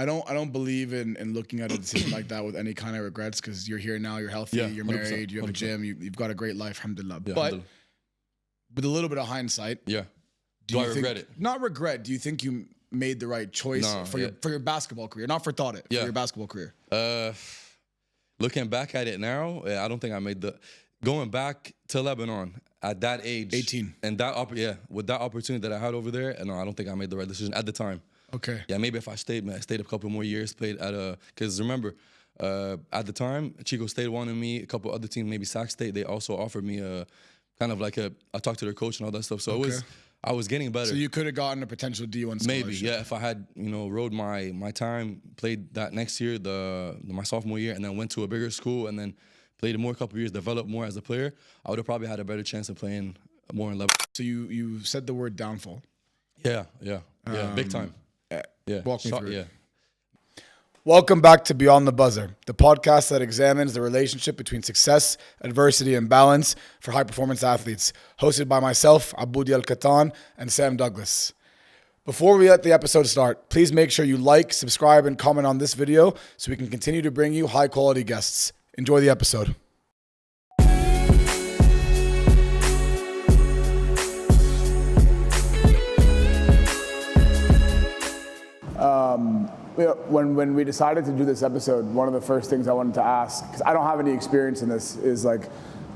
I don't believe in looking at a decision like that with any kind of regrets, because you're here now, you're healthy, you're married, you have a gym, you've got a great life, alhamdulillah. Yeah, but alhamdulillah. with a little bit of hindsight, do I regret it? Not regret. Do you think you made the right choice for your basketball career? Not for for your basketball career. Looking back at it now, I don't think I made going back to Lebanon at that age, 18, and with that opportunity that I had over there, and no, I don't think I made the right decision at the time. Okay. Yeah, maybe if I stayed a couple more years, played at because remember, at the time, Chico State wanted me, a couple other teams, maybe Sac State, they also offered me I talked to their coach and all that stuff. So I was getting better. So you could have gotten a potential D1 scholarship. Maybe, yeah, if I had, rode my time, played that next year, my sophomore year, and then went to a bigger school and then played more a couple years, developed more as a player, I would have probably had a better chance of playing more in Lebanon. So you said the word downfall. Yeah, big time. Yeah. Walk me through it. Yeah. Welcome back to Beyond the Buzzer, the podcast that examines the relationship between success, adversity, and balance for high-performance athletes, hosted by myself, Aboudi Al-Katan, and Sam Douglas. Before we let the episode start, please make sure you like, subscribe, and comment on this video so we can continue to bring you high-quality guests. Enjoy the episode. When we decided to do this episode, one of the first things I wanted to ask, because I don't have any experience in this, is like,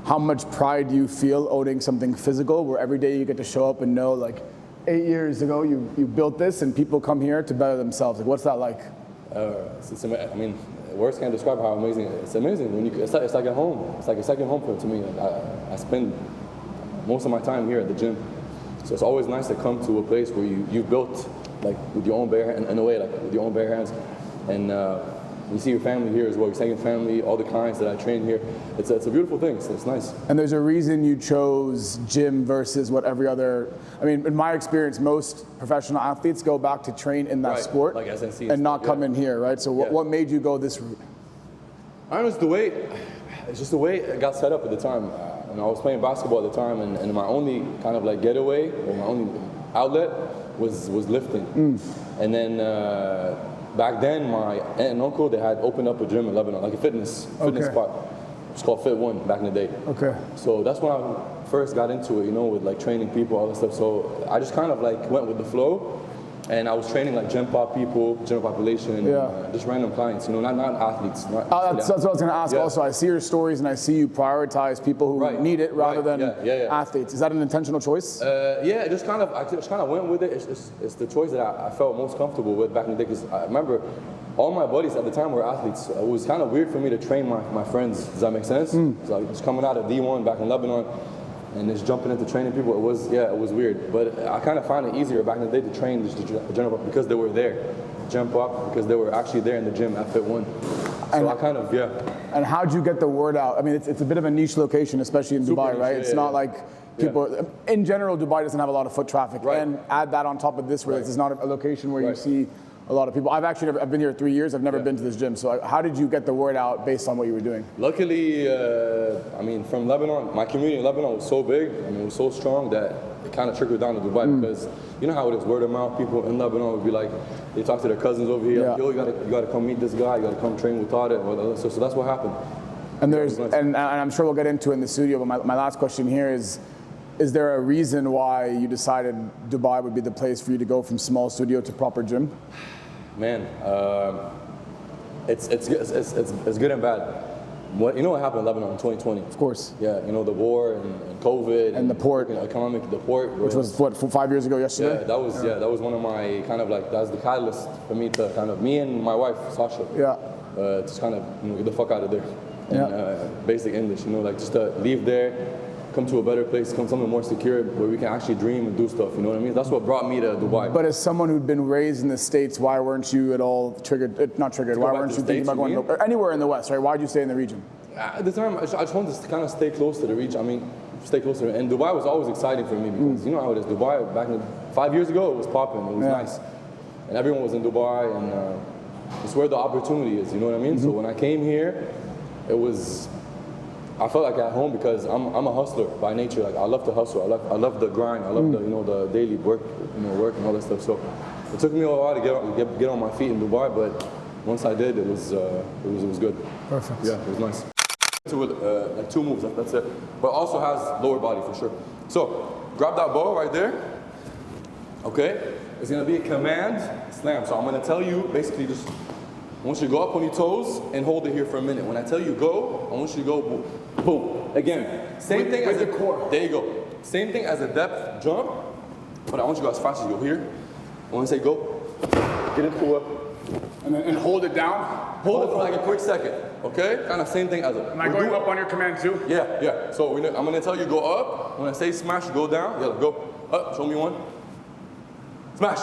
how much pride do you feel owning something physical where every day you get to show up and know, like, 8 years ago you built this and people come here to better themselves? Like, what's that like? I mean, words can't describe how amazing it is. It's amazing. It's like a home. It's like a second home to me. I spend most of my time here at the gym. So it's always nice to come to a place where you built, like, with your own bare hands, in a way, like with your own bare hands, and you see your family here as well, your second family, all the clients that I train here. It's a beautiful thing. So it's nice. And there's a reason you chose gym versus what every other. I mean, in my experience, most professional athletes go back to train in that sport, like SNC, and not come in here, right? So what made you go this route? It's just the way it got set up at the time. And I was playing basketball at the time, and my only kind of like getaway, or my only outlet was lifting. And then back then, my aunt and uncle, they had opened up a gym in Lebanon, like a fitness spot. It's called Fit One back in the day. Okay. So that's when I first got into it, with like training people, all that stuff. So I just kind of like went with the flow. And I was training like gym pop people, general population, just random clients, not athletes. That's what I was going to ask also. I see your stories and I see you prioritize people who need it rather than athletes. Is that an intentional choice? I just kind of went with it. It's the choice that I felt most comfortable with back in the day, because I remember all my buddies at the time were athletes. It was kind of weird for me to train my friends. Does that make sense? So just coming out of D1 back in Lebanon, and just jumping into training people, it was weird. But I kind of found it easier back in the day to train just the general because they were there. Jump up because they were actually there in the gym at Fit One. So I kind of, And how'd you get the word out? I mean, it's a bit of a niche location, especially in Dubai, right? It's not like people, in general, Dubai doesn't have a lot of foot traffic. And add that on top of this, where it's not a location where you see a lot of people. I've been here 3 years. I've never been to this gym. So how did you get the word out based on what you were doing? Luckily, from Lebanon, my community in Lebanon was so big. It was so strong that it kind of trickled down to Dubai, because you know how it is, word of mouth. People in Lebanon would be like, they talk to their cousins over here, like, yo, you gotta come meet this guy, you gotta come train with Tarek. So that's what happened. And and I'm sure we'll get into it in the studio, but my last question here is there a reason why you decided Dubai would be the place for you to go from small studio to proper gym? Man, it's good and bad. What happened in Lebanon in 2020? Of course. Yeah, the war and COVID and the port, the port, which was what 5 years ago yesterday. Yeah, that was one of my kind of like, that's the catalyst for me to kind of, me and my wife Sasha. Just kind of get the fuck out of there. And basic English, like just to leave there, come to a better place, come somewhere more secure where we can actually dream and do stuff, you know what I mean? That's what brought me to Dubai. But as someone who'd been raised in the States, why weren't you at all not triggered, why weren't you thinking about going or anywhere in the West, right? Why'd you stay in the region? At the time, I just wanted to kind of stay close to the region. Stay closer. And Dubai was always exciting for me because you know how it is. Dubai, back 5 years ago, it was popping, it was nice. And everyone was in Dubai, and it's where the opportunity is, you know what I mean? So when I came here, I felt like at home because I'm a hustler by nature. Like I love to hustle. I love the grind. I love the the daily work, work and all that stuff. So It took me a while to get on my feet in Dubai, but once I did, it was good. Perfect. Yeah, it was nice. Like 2 moves, that's it. But also has lower body for sure. So grab that ball right there. Okay, it's gonna be a command slam. So I'm gonna tell you basically just. I want you to go up on your toes and hold it here for a minute. When I tell you go, I want you to go boom, boom. Again, same thing as the core. There you go. Same thing as a depth jump, but I want you to go as fast as you go here. I want to say go, get into it. And hold it down? Hold it for like a quick second, okay? Kind of same thing as a. Am I going up on your command too? Yeah, yeah. So I'm gonna tell you go up. When I say smash, go down. Yeah, go up. Show me one. Smash.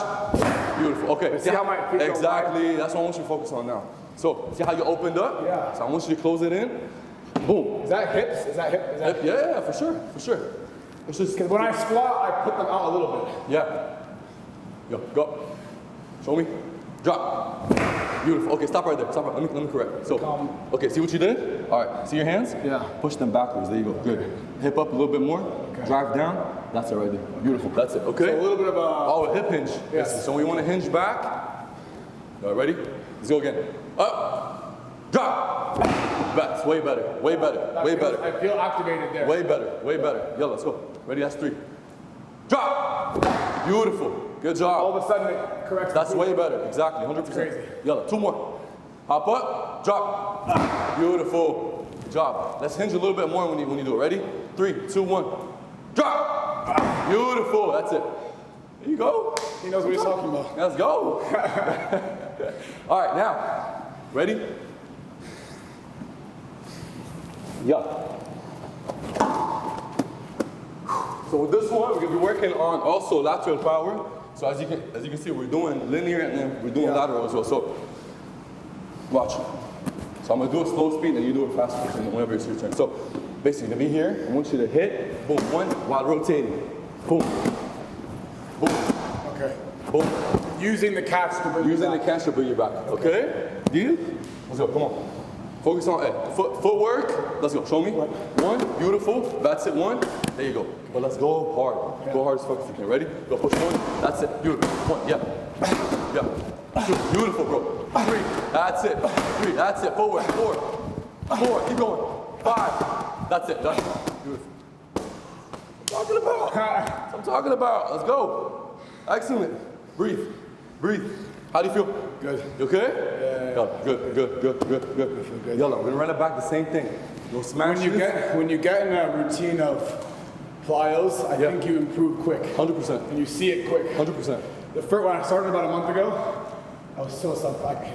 Beautiful. Okay. See how my feet go exactly. That's what I want you to focus on now. So see how you opened up? Yeah. So I want you to close it in. Boom. Is that hips? Is that hip? Is that Yeah, for sure, for sure. It's just because when I squat, I put them out a little bit. Yeah. Go. Show me. Drop. Beautiful. Okay, stop right there. Stop right. Let me correct. So, okay, see what you did? All right. See your hands? Yeah. Push them backwards. There you go. Good. Hip up a little bit more. Okay. Drive down. That's it right there. Beautiful. That's it. Okay. So a little bit of a. Oh, a hip hinge. Yes. So we want to hinge back. All right, ready? Let's go again. Up. Drop. That's way better. Way better. Way better. I feel activated there. Way better. Way better. Yo, let's go. Ready? That's 3. Drop. Beautiful. Good job. All of a sudden it corrects. That's way better. Exactly. 100%. Crazy. Yalla. 2 more. Hop up. Drop. Beautiful. Good job. Let's hinge a little bit more when you do it. Ready? 3, 2, 1. Drop. Beautiful. That's it. There you go. He knows what he's talking about. Let's go. All right, now. Ready? Yeah. So with this one, we're gonna be working on also lateral power. So as you can see, we're doing linear and then we're doing lateral as well. So watch. So I'm gonna do a slow speed and you do it fast whenever it's your turn. So basically, to be here, I want you to hit boom 1 while rotating. Boom. Boom. Okay. Boom. Using the catch to bring Using the catch to bring you back. Okay? Deal? Let's go. Come on. Focus on footwork. Let's go. Show me. 1. Beautiful. That's it. 1. There you go. But let's go hard. Go hard as fuck if you can. Ready? Go push 1. That's it. Beautiful. 1. Yeah. Yeah. 2. Beautiful, bro. 3. That's it. 3. That's it. Forward. 4. 4. Keep going. 5. That's it. Done. Beautiful. What I'm talking about. Let's go. Excellent. Breathe. Breathe. How do you feel? Good. You okay? Yeah. Good. Yalla, we're gonna run it back the same thing. Go smash when you get in a routine of plyos, I think you improve quick. 100%. And you see it quick. 100%. The first when I started about a month ago, I was so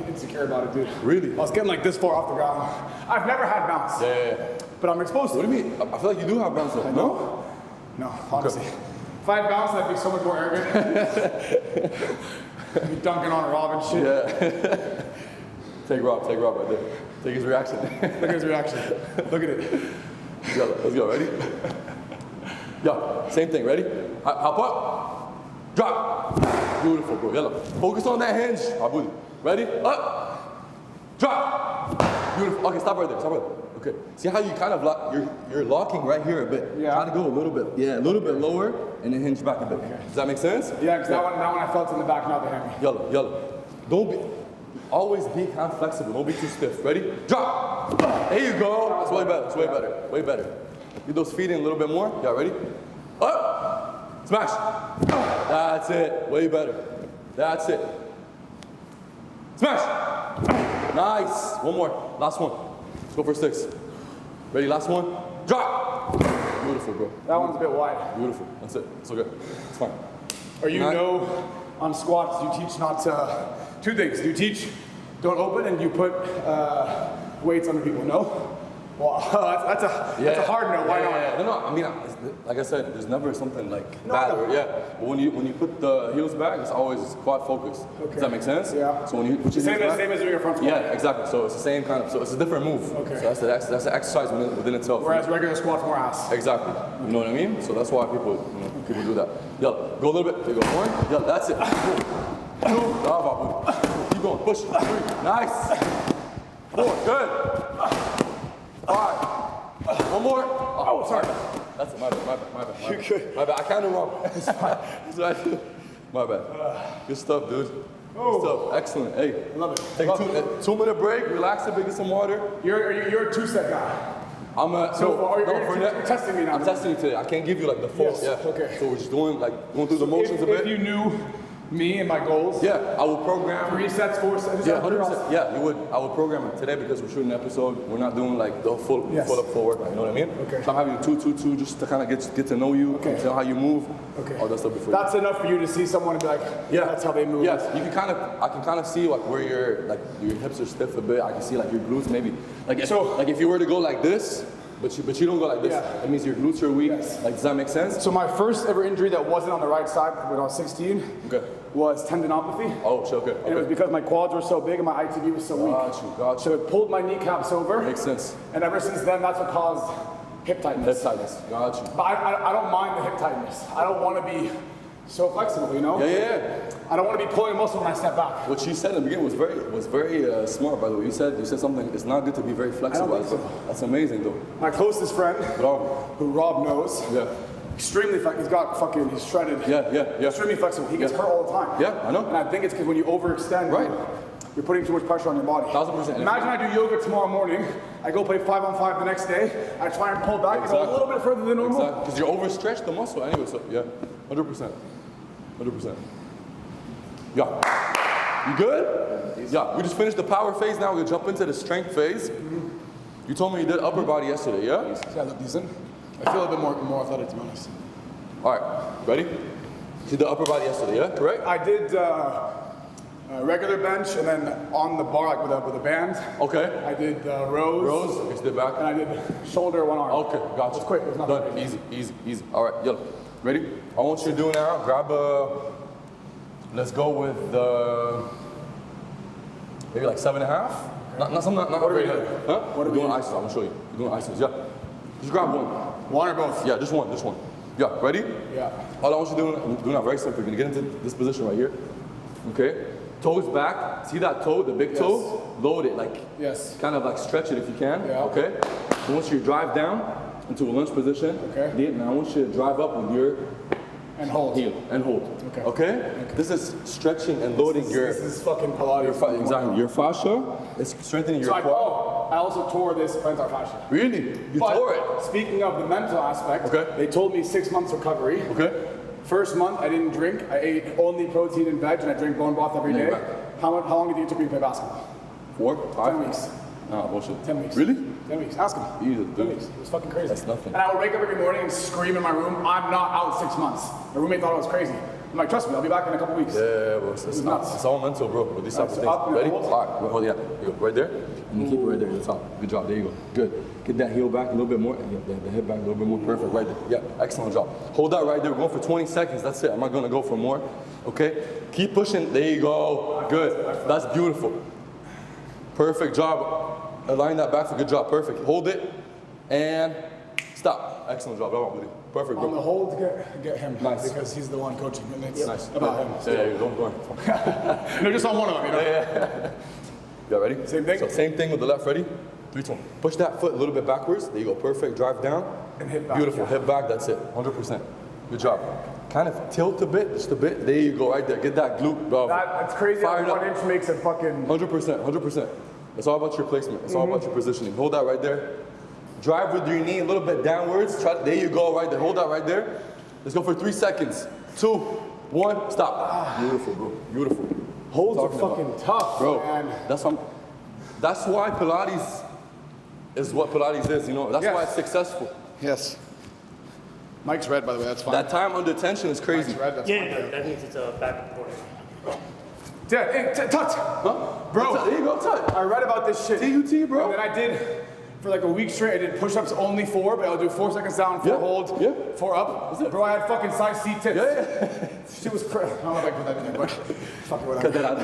insecure about it, dude. Really? I was getting like this far off the ground. I've never had bounce. Yeah. But I'm exposed to it. What do you mean? I feel like you do have bounce though. No? No, honestly. If I had bounce, I'd be so much more arrogant. Be dunking on Rob and shit. Yeah. Take Rob right there. Take his reaction. Look at his reaction. Look at it. Yalla, let's go. Ready? Yeah, same thing. Ready? Hop up. Drop. Beautiful, bro. Yalla. Focus on that hinge. Abudi. Ready? Up. Drop. Beautiful. Okay, stop right there. Stop right there. Okay. See how you kind of you're locking right here a bit. Yeah. Try to go a little bit. Yeah, a little bit lower and then hinge back a bit. Okay. Does that make sense? Yeah, because that one I felt in the back, not the hammy. Yalla. Always be kind of flexible. Don't be too stiff. Ready? Drop. There you go. That's way better. That's way better. Way better. Get those feet in a little bit more. Yeah, ready? Up. Smash. That's it. Way better. That's it. Smash. Nice. One more. Last one. Let's go for 6. Ready? Last one. Drop. Beautiful, bro. That one's a bit wide. Beautiful. That's it. So good. It's fine. Or you know, on squats, you teach not to. 2 things. You teach don't open and you put weights under people. No? Well, that's a hard no. Why not? No. I mean, like I said, there's never something like that. But when you put the heels back, it's always quad focused. Okay. Does that make sense? Yeah. So when you put your same as doing a front squat. Yeah, exactly. So it's the same kind of. So it's a different move. Okay. So that's the exercise within itself. Whereas regular squats more ass. Exactly. You know what I mean? So that's why people do that. Yalla, go a little bit. There you go. 1. Yalla, that's it. 2. Bravo. Keep going. Push. 3. Nice. 4. Good. 5. One more. Oh, sorry. That's it. My bad. You're good. My bad. I kind of wrong. It's fine. My bad. Good stuff, dude. Good stuff. Excellent. Hey, I love it. take a 2-minute break, relax a bit, get some water. You're a two-set guy. I'm a, you're testing me now. I'm testing you today. I can't give you like the full. Yes, Yeah. okay. So we're just going through the motions a bit. If you knew me and my goals. Yeah, I will program. 3 sets, 4 sets. Yeah, 100%. Yeah, you would. I would program it today because we're shooting an episode. We're not doing like the full up forward. You know what I mean? Okay. So I'm having 2-2-2 just to kind of get to know you, Okay. tell how you move, Okay. all that stuff before. That's enough for you to see someone and be like, yeah, that's how they move. Yes, you can I can kind of see like where your hips are stiff a bit. I can see like your glutes maybe. Like if you were to go like this. But you don't go like this. Yeah. That means your glutes are weak. Yes. Like, does that make sense? So my first ever injury that wasn't on the right side when I was 16 was tendinopathy. Oh, shit, okay. And it was because my quads were so big and my ITB was so weak. Got So you. it pulled my kneecaps over. Makes sense. And ever since then, that's what caused hip tightness. Hip tightness. Got you. But I don't mind the hip tightness. I don't want to be so flexible, you know? Yeah. I don't want to be pulling a muscle when I step back. What she said in the beginning was very smart, by the way. You said something. It's not good to be very flexible. I don't think so. That's amazing, though. My closest friend, who Rob knows, extremely flexible. He's shredded. Yeah. Extremely flexible. He gets hurt all the time. Yeah, I know. And I think it's because when you overextend, you're putting too much pressure on your body. 1000%. Imagine I do yoga tomorrow morning. I go play 5-on-5 the next day. I try and pull back and go a little bit further than normal. Exactly. Because you overstretch the muscle anyway. So yeah, 100%. 100%. Yeah. You good? Yeah. We just finished the power phase. Now we're gonna jump into the strength phase. You told me you did upper body yesterday, yeah? Yeah, I look decent. I feel a bit more athletic, to be honest. All right. Ready? You did the upper body yesterday, yeah? Correct? I did regular bench and then on the bar like with a band. Okay. I did rows. Rows. Okay, did back. And I did shoulder, one arm. Okay, gotcha. It's quick. It's not done. bad. Easy. All right, yellow. Ready? I want you to do now. Grab a. Let's go with maybe like 7.5. Not What are we doing? Huh? What are We're we doing doing? ISOs. I'm gonna show you. We're doing ISOs. Yeah. Just grab one. One or both? Yeah, just one. Yeah. Ready? Yeah. All I want you to do, I'm doing that very simple. You're gonna get into this position right here. Okay. Toes back. See that toe, the big toe? Load it, like kind of like stretch it if you can. Yeah. Okay. I want you to drive down into a lunge position. Okay. Now I want you to drive up with your hold. heel and hold. Okay. This is stretching and loading This is fucking Pilates. exactly your fascia. It's strengthening your quad. I also tore this plantar fascia. Really? You But tore it? speaking of the mental aspect, they told me 6 months recovery. Okay. First month, I didn't drink. I ate only protein and veg, and I drink bone broth every day. How long did you take me to play basketball? 4, 5? 10 weeks. No, bullshit. 10 weeks. Really? 10 weeks. Ask him. Jesus, 10 dude. weeks. It was fucking crazy. That's nothing. And I would wake up every morning and scream in my room, I'm not out 6 months. My roommate thought I was crazy. I'm like, trust me, I'll be back in a couple weeks. Yeah, bro. It's all mental, bro. With these type of things. Ready? All right. Hold it. You go right there. And you keep it right there at the top. Good job. There you go. Good. Get that heel back a little bit more. The head back a little bit more. Perfect. Right there. Yeah. Excellent job. Hold that right there. We're going for 20 seconds. That's it. I'm not going to go for more. Okay. Keep pushing. There you go. Good. That's beautiful. Perfect job. Align that back for good job. Perfect. Hold it. And stop. Excellent job. Perfect, bro. On the hold, get him. Nice. Because he's the one coaching. And it's Nice. about him. Yeah, don't go. No, just on one of them, you know? Yeah, ready? Same thing? So same thing with the left, ready? 3, 2, 1. Push that foot a little bit backwards. There you go, perfect. Drive down. And hip back. Beautiful, hip back, that's it, 100%. Good job. Kind of tilt a bit, just a bit. There you go, right there. Get that glute, bro. That's crazy how 1 inch makes a fucking... 100%. It's all about your placement. It's all about your positioning. Hold that right there. Drive with your knee a little bit downwards. There you go, right there. Hold that right there. Let's go for 3 seconds. 2, 1, stop. Beautiful, bro. Beautiful. Holds are fucking tough, bro. Man. That's why Pilates is what Pilates is, you know. That's why it's successful. Yes. Mike's red, by the way. That's fine. That time under tension is crazy. Mike's red, that's Yeah, no, that means it's back and forth. Yeah, hey, Tut. Huh? Bro. There you go, Tut. I read about this shit. TUT, bro. And then I did, for like a week straight, I did push-ups only 4, but I'll do 4 seconds down, 4 hold, 4 up. Bro, I had fucking size C tits. Yeah. Shit was crazy. I don't know if I put that in there, but fuck it, whatever. Cut that out.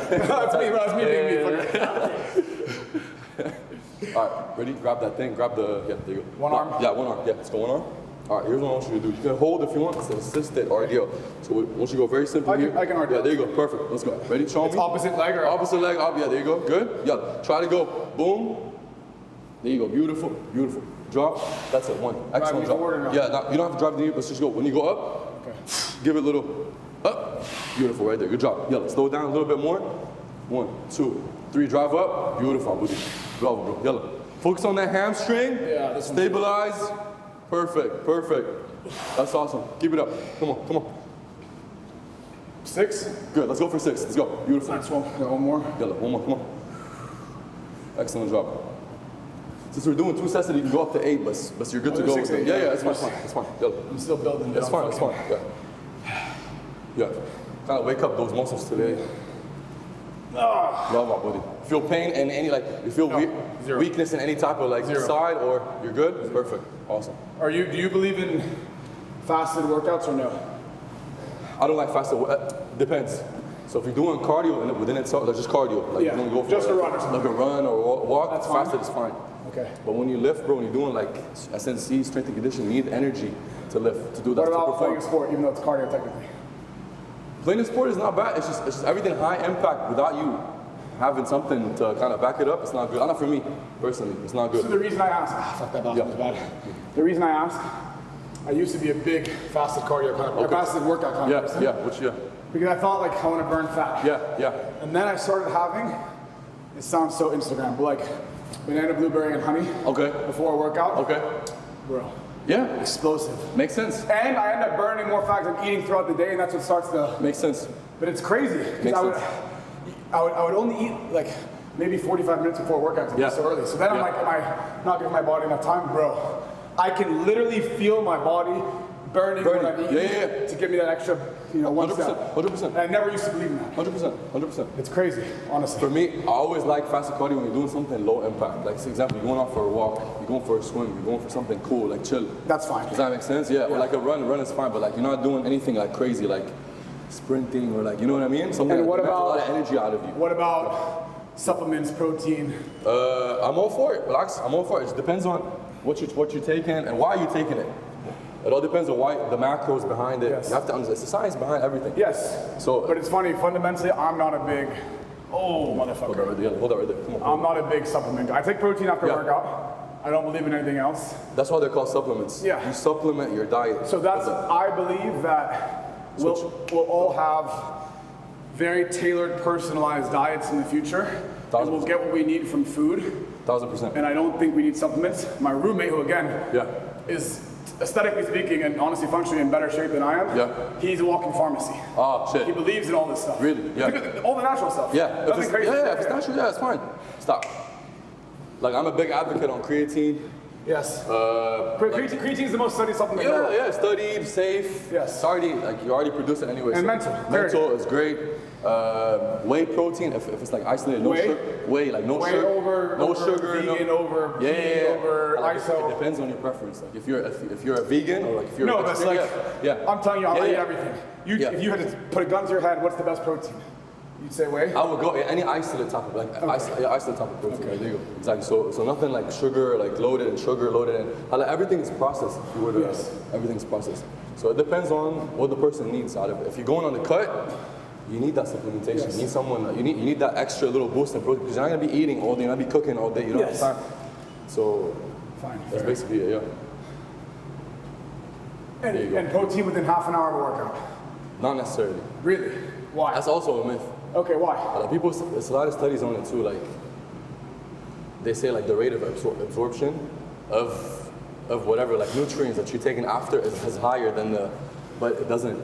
That's me, bro. That's me being me. All right, ready? Grab that thing. Grab the, there you go. One arm? Yeah, one arm. Yeah, let's go one arm. All right, here's what I want you to do. You can hold if you want. It's an assisted RDO. So once you go very simple I can RDO. Yeah, there you go. Perfect. Let's go. Ready? Show me. Opposite leg or? Opposite leg. Up. Yeah, there you go. Good. Yeah. Try to go. Boom. There you go. Beautiful. Beautiful. Drop. That's it. One. Excellent forward or drop. no? Yeah. Now, you don't have to drive the knee. Let's just go. When you go up, give it a little. Up. Beautiful, right there. Good job. Yalla, slow down a little bit more. 1, 2, 3, drive up. Beautiful, Abudi. Bravo, bro. Yalla. Focus on that hamstring. Yeah, stabilize. Perfect, perfect. That's awesome. Keep it up. Come on, come on. 6. Good, let's go for 6. Let's go. Beautiful. Next one. Got one more. Yalla, one more, come on. Excellent job. Since we're doing 2 sets, you can go up to 8, but you're good to go. 6, 8, yeah, it's fine, it's fine. Yalla. I'm still building. It's fine, it's fine. Yeah. Kind of wake up those muscles today. Love my buddy. Feel pain in any you feel weakness in any type of side, or you're good? Perfect. Awesome. Do you believe in fasted workouts or no? I don't like fasted. Depends. So if you're doing cardio within itself, like just cardio, you don't go for just a run or something. Like a run or walk, That's fasted fine. is fine. Okay. But when you lift, bro, when you're doing SNC, strength and conditioning, you need energy to lift, to do that. What to about perform. playing a sport, even though it's cardio technically? Playing a sport is not bad. It's just everything high impact without you having something to kind of back it up. It's not good. Not for me personally. It's not good. So the reason I ask, fuck that basketball's bad. The reason I ask, I used to be a big fasted cardio kind of, fasted workout kind of person. Because I thought I want to burn fat. Yeah. And then I started having, it sounds so Instagram, but banana, blueberry, and honey. Okay. Before a workout. Okay. Bro. Yeah. Explosive. Makes sense. And I end up burning more fat because I'm eating throughout the day, and that's what starts the. Makes sense. But it's crazy. Makes sense. I would only eat maybe 45 minutes before a workout because it's so early. So then I'm like, am I not giving my body enough time? Bro, I can literally feel my body burning. When I'm eating to give me that extra, 1 step. 100%. And I never used to believe in that. 100%. It's crazy, honestly. For me, I always like fasted cardio when you're doing something low impact. Like, for example, you're going out for a walk, you're going for a swim, you're going for something cool, chill. That's fine. Does that make sense? Yeah. Or a run is fine, but you're not doing anything crazy, sprinting or you know what I mean? Something and what that about, a lot of energy out of you. What about supplements, protein? I'm all for it. Relax. I'm all for it. It depends on what you're taking and why you're taking it. It all depends on why the macros behind it. Yes. You have to understand. It's the science behind everything. Yes. So, but it's funny. Fundamentally, I'm not a big. Oh, motherfucker. Hold that right there. Come on. I'm not a big supplement guy. I take protein after workout. I don't believe in anything else. That's why they're called supplements. Yeah. You supplement your diet. So I believe that we'll all have very tailored, personalized diets in the future. And we'll get what we need from food. 1000%. And I don't think we need supplements. My roommate, who again is aesthetically speaking and honestly functioning in better shape than I am, he's a walking pharmacy. Oh, shit. He believes in all this stuff. Really? Yeah. Because all the natural stuff. Yeah. Nothing crazy. If it's natural, it's fine. Stop. I'm a big advocate on creatine. Yes. Creatine is the most studied supplement. Yeah, studied, safe. Yes. It's already, you already produce it anyway. And so mental. Mental is great. Whey protein, if it's isolated, no sugar. Whey, no sugar. Over sugar. Vegan, over ISO. It depends on your preference. If you're a vegan or if you're that's I'm telling you, I eat everything. If you had to put a gun to your head, what's the best protein? You'd say whey? I would go any isolate type of isolate type of protein. Okay. There you go. Exactly. So nothing sugar, loaded in sugar, loaded in. Everything is processed. If you were to, everything's processed. So it depends on what the person needs out of it. If you're going on the cut, you need that supplementation. Yes. You need someone. You need that extra little boost in protein because you're not gonna be eating all day. You're not gonna be cooking all day. You don't have time. So that's basically it. Yeah. And protein within half an hour of a workout. Not necessarily. Really? Why? That's also a myth. Okay, why? There's a lot of studies on it too. They say the rate of absorption of whatever nutrients that you're taking after is higher than but it doesn't.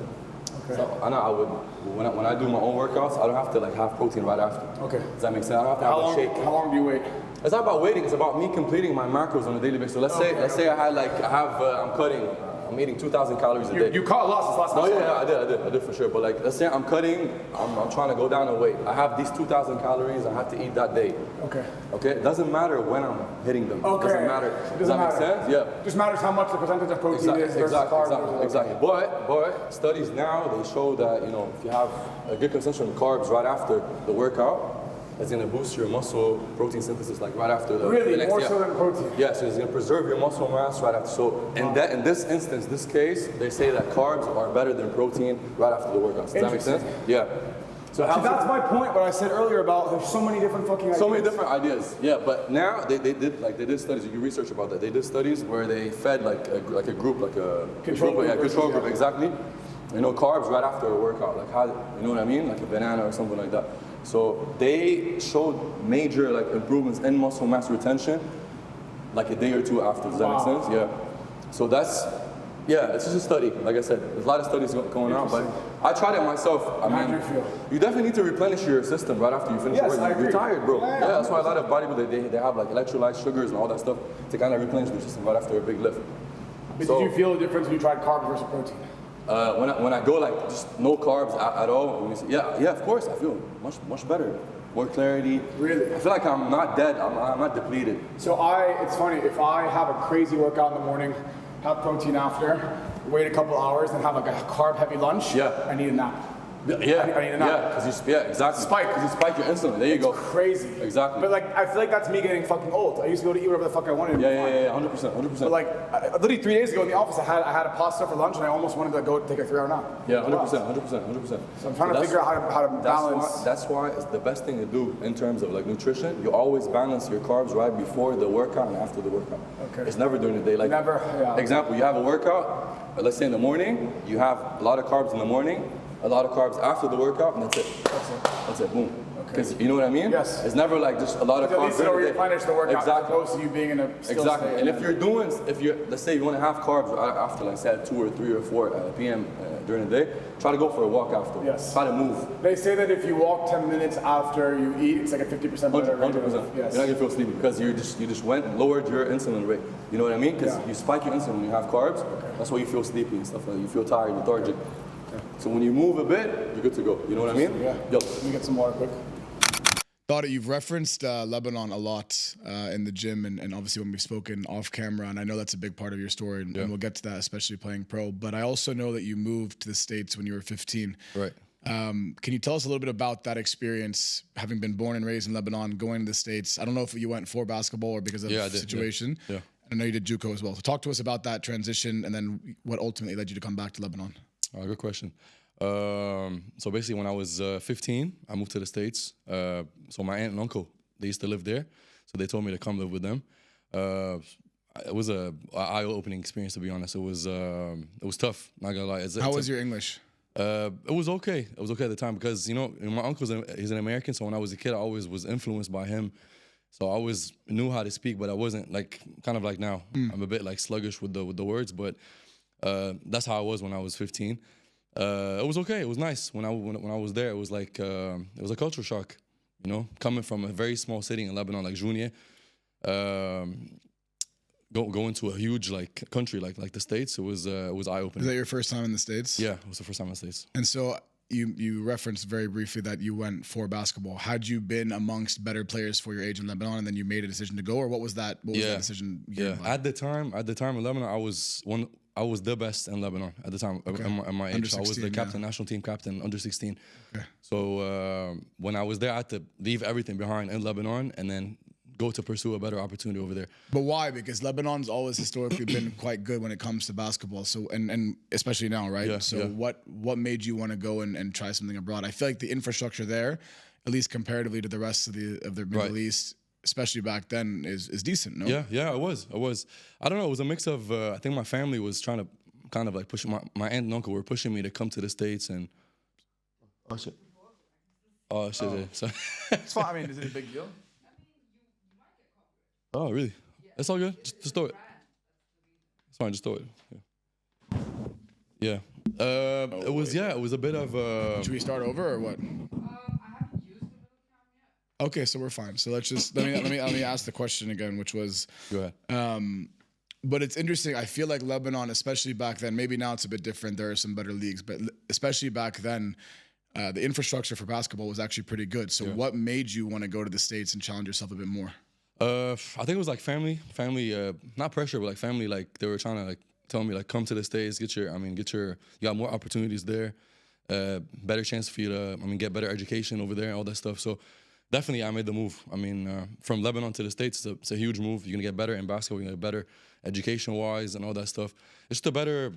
Okay. So I would when I do my own workouts, I don't have to have protein right after. Okay. Does that make sense? I don't have to have a shake. How long do you wait? It's not about waiting. It's about me completing my macros on a daily basis. So let's say I'm cutting. I'm eating 2,000 calories a day. You caught losses last night? No, I did for sure. But let's say I'm cutting, I'm trying to go down in weight. I have these 2,000 calories I have to eat that day. Okay. It doesn't matter when I'm hitting them. It doesn't matter. Does that make sense? Yeah. It just matters how much the percentage of protein is versus carbs. Exactly. But studies now, they show that if you have a good consumption of carbs right after the workout, it's going to boost your muscle protein synthesis right after the next more so than protein. Yeah, so it's going to preserve your muscle mass right after. So in this instance, this case, they say that carbs are better than protein right after the workout. Does that make sense? Yeah. So that's my point. What I said earlier about there's so many different fucking ideas. So many different ideas. Yeah, but now they did studies. You research about that. They did studies where they fed a group, a control group, exactly. carbs right after a workout, like how, you know what I mean? Like a banana or something like that. So they showed major like improvements in muscle mass retention like a day or two after. Does that make sense? Yeah. So that's, yeah, it's just a study. Like I said, there's a lot of studies going on, but I tried it myself. I mean, How do you feel? you definitely need to replenish your system right after you finish Yes, working. I agree. You're tired, bro. Yeah, That's why a lot of bodybuilders, they have like electrolytes, sugars, and all that stuff to kind of replenish their system right after a big lift. But So- did you feel the difference when you tried carbs versus protein? When I go like just no carbs at all, when you say, yeah, of course, I feel much better, more clarity. Really? I feel like I'm not dead. I'm not depleted. So it's funny, if I have a crazy workout in the morning, have protein after, wait a couple hours, and have like a carb-heavy lunch, Yeah. I need a nap. Yeah, I need a nap. exactly. Spike. Because you spike your insulin. There you go. Crazy. Exactly. But like, I feel like that's me getting fucking old. I used to be able to eat whatever the fuck I wanted. and be fine. Yeah, 100%. But like, literally 3 days ago in the office, I had a pasta for lunch, and I almost wanted to go take a 3-hour nap. Yeah, 100%. So I'm trying to figure out how to balance. That's why it's the best thing to do in terms of like nutrition. You always balance your carbs right before the workout and after the workout. Okay. It's never during the day. Like Never, yeah. Example, you have a workout. Let's say in the morning, you have a lot of carbs in the morning, a lot of carbs after the workout, and that's it. That's it. Boom. Because you know what I mean? Yes. It's never like just a lot of At carbs. least it'll during the day. replenish the workout, Exactly. as opposed to you being in a still Exactly. state. And if you're, let's say you want to have carbs after like say at 2 or 3 or 4 p.m. During the day, try to go for a walk after. Yes. Try to move. They say that if you walk 10 minutes after you eat, it's like a 50% better. 100%. rate You're of- not Yes. gonna feel sleepy because you just lowered your insulin rate. You know what I mean? Because Yeah. you spike your insulin when you have carbs. That's why you feel sleepy and stuff like that. You feel tired, lethargic. So when you move a bit, you're good to go. You know what I mean? Yeah. Yo. Let me get some water quick. Thought you've referenced Lebanon a lot in the gym and obviously when we've spoken off camera, and I know that's a big part of your story, and we'll get to that, especially playing pro. But I also know that you moved to the States when you were 15. Right. Can you tell us a little bit about that experience, having been born and raised in Lebanon, going to the States? I don't know if you went for basketball or because of the situation. Yeah. I know you did JUCO as well. So talk to us about that transition and then what ultimately led you to come back to Lebanon. Good question. So basically, when I was 15, I moved to the States. So my aunt and uncle, they used to live there. So they told me to come live with them. It was a eye-opening experience, to be honest. It was tough, not gonna lie. How was your English? It was okay. It was okay at the time because, my uncle's he's an American. So when I was a kid, I always was influenced by him. So I always knew how to speak, but I wasn't kind of like now. I'm a bit like sluggish with the words, but that's how I was when I was 15. It was okay. It was nice when I was there. It was like it was a culture shock, coming from a very small city in Lebanon like Jounieh, going to a huge country like the States. It was eye opening. Is that your first time in the States? Yeah, it was the first time in the States. And so you referenced very briefly that you went for basketball. Had you been amongst better players for your age in Lebanon and then you made a decision to go, or what was that? What was that decision? Yeah. At the time in Lebanon, I was the best in Lebanon at the time. Okay. At my age, Under I was 16, the captain, national team captain, under 16. Okay. So when I was there, I had to leave everything behind in Lebanon and then go to pursue a better opportunity over there. But why? Because Lebanon's always historically been quite good when it comes to basketball. So and especially now, right? Yeah, so yeah. what made you want to go and try something abroad? I feel like the infrastructure there, at least comparatively to the rest of the Middle East, especially back then, is decent. No. Yeah, it was. I don't know. It was a mix of. I think my family was trying to kind of push my aunt and uncle were pushing me to come to the States and. Oh shit. Yeah. So, It's fine. I mean, is it a big deal? oh really? It's all good. Just throw it. It's fine. Just throw it. Yeah. It was a bit of. Should we start over or what? Okay, so we're fine. So let's just let me ask the question again, which was. Go ahead. But it's interesting. I feel like Lebanon, especially back then, maybe now it's a bit different. There are some better leagues, but especially back then, the infrastructure for basketball was actually pretty good. So what made you want to go to the States and challenge yourself a bit more? I think it was like family, not pressure, but like family, they were trying to tell me come to the States, you got more opportunities there, better chance for you to, get better education over there and all that stuff. So definitely I made the move. From Lebanon to the States, it's a huge move. You're gonna get better in basketball, you're gonna get better education-wise and all that stuff. It's just a better,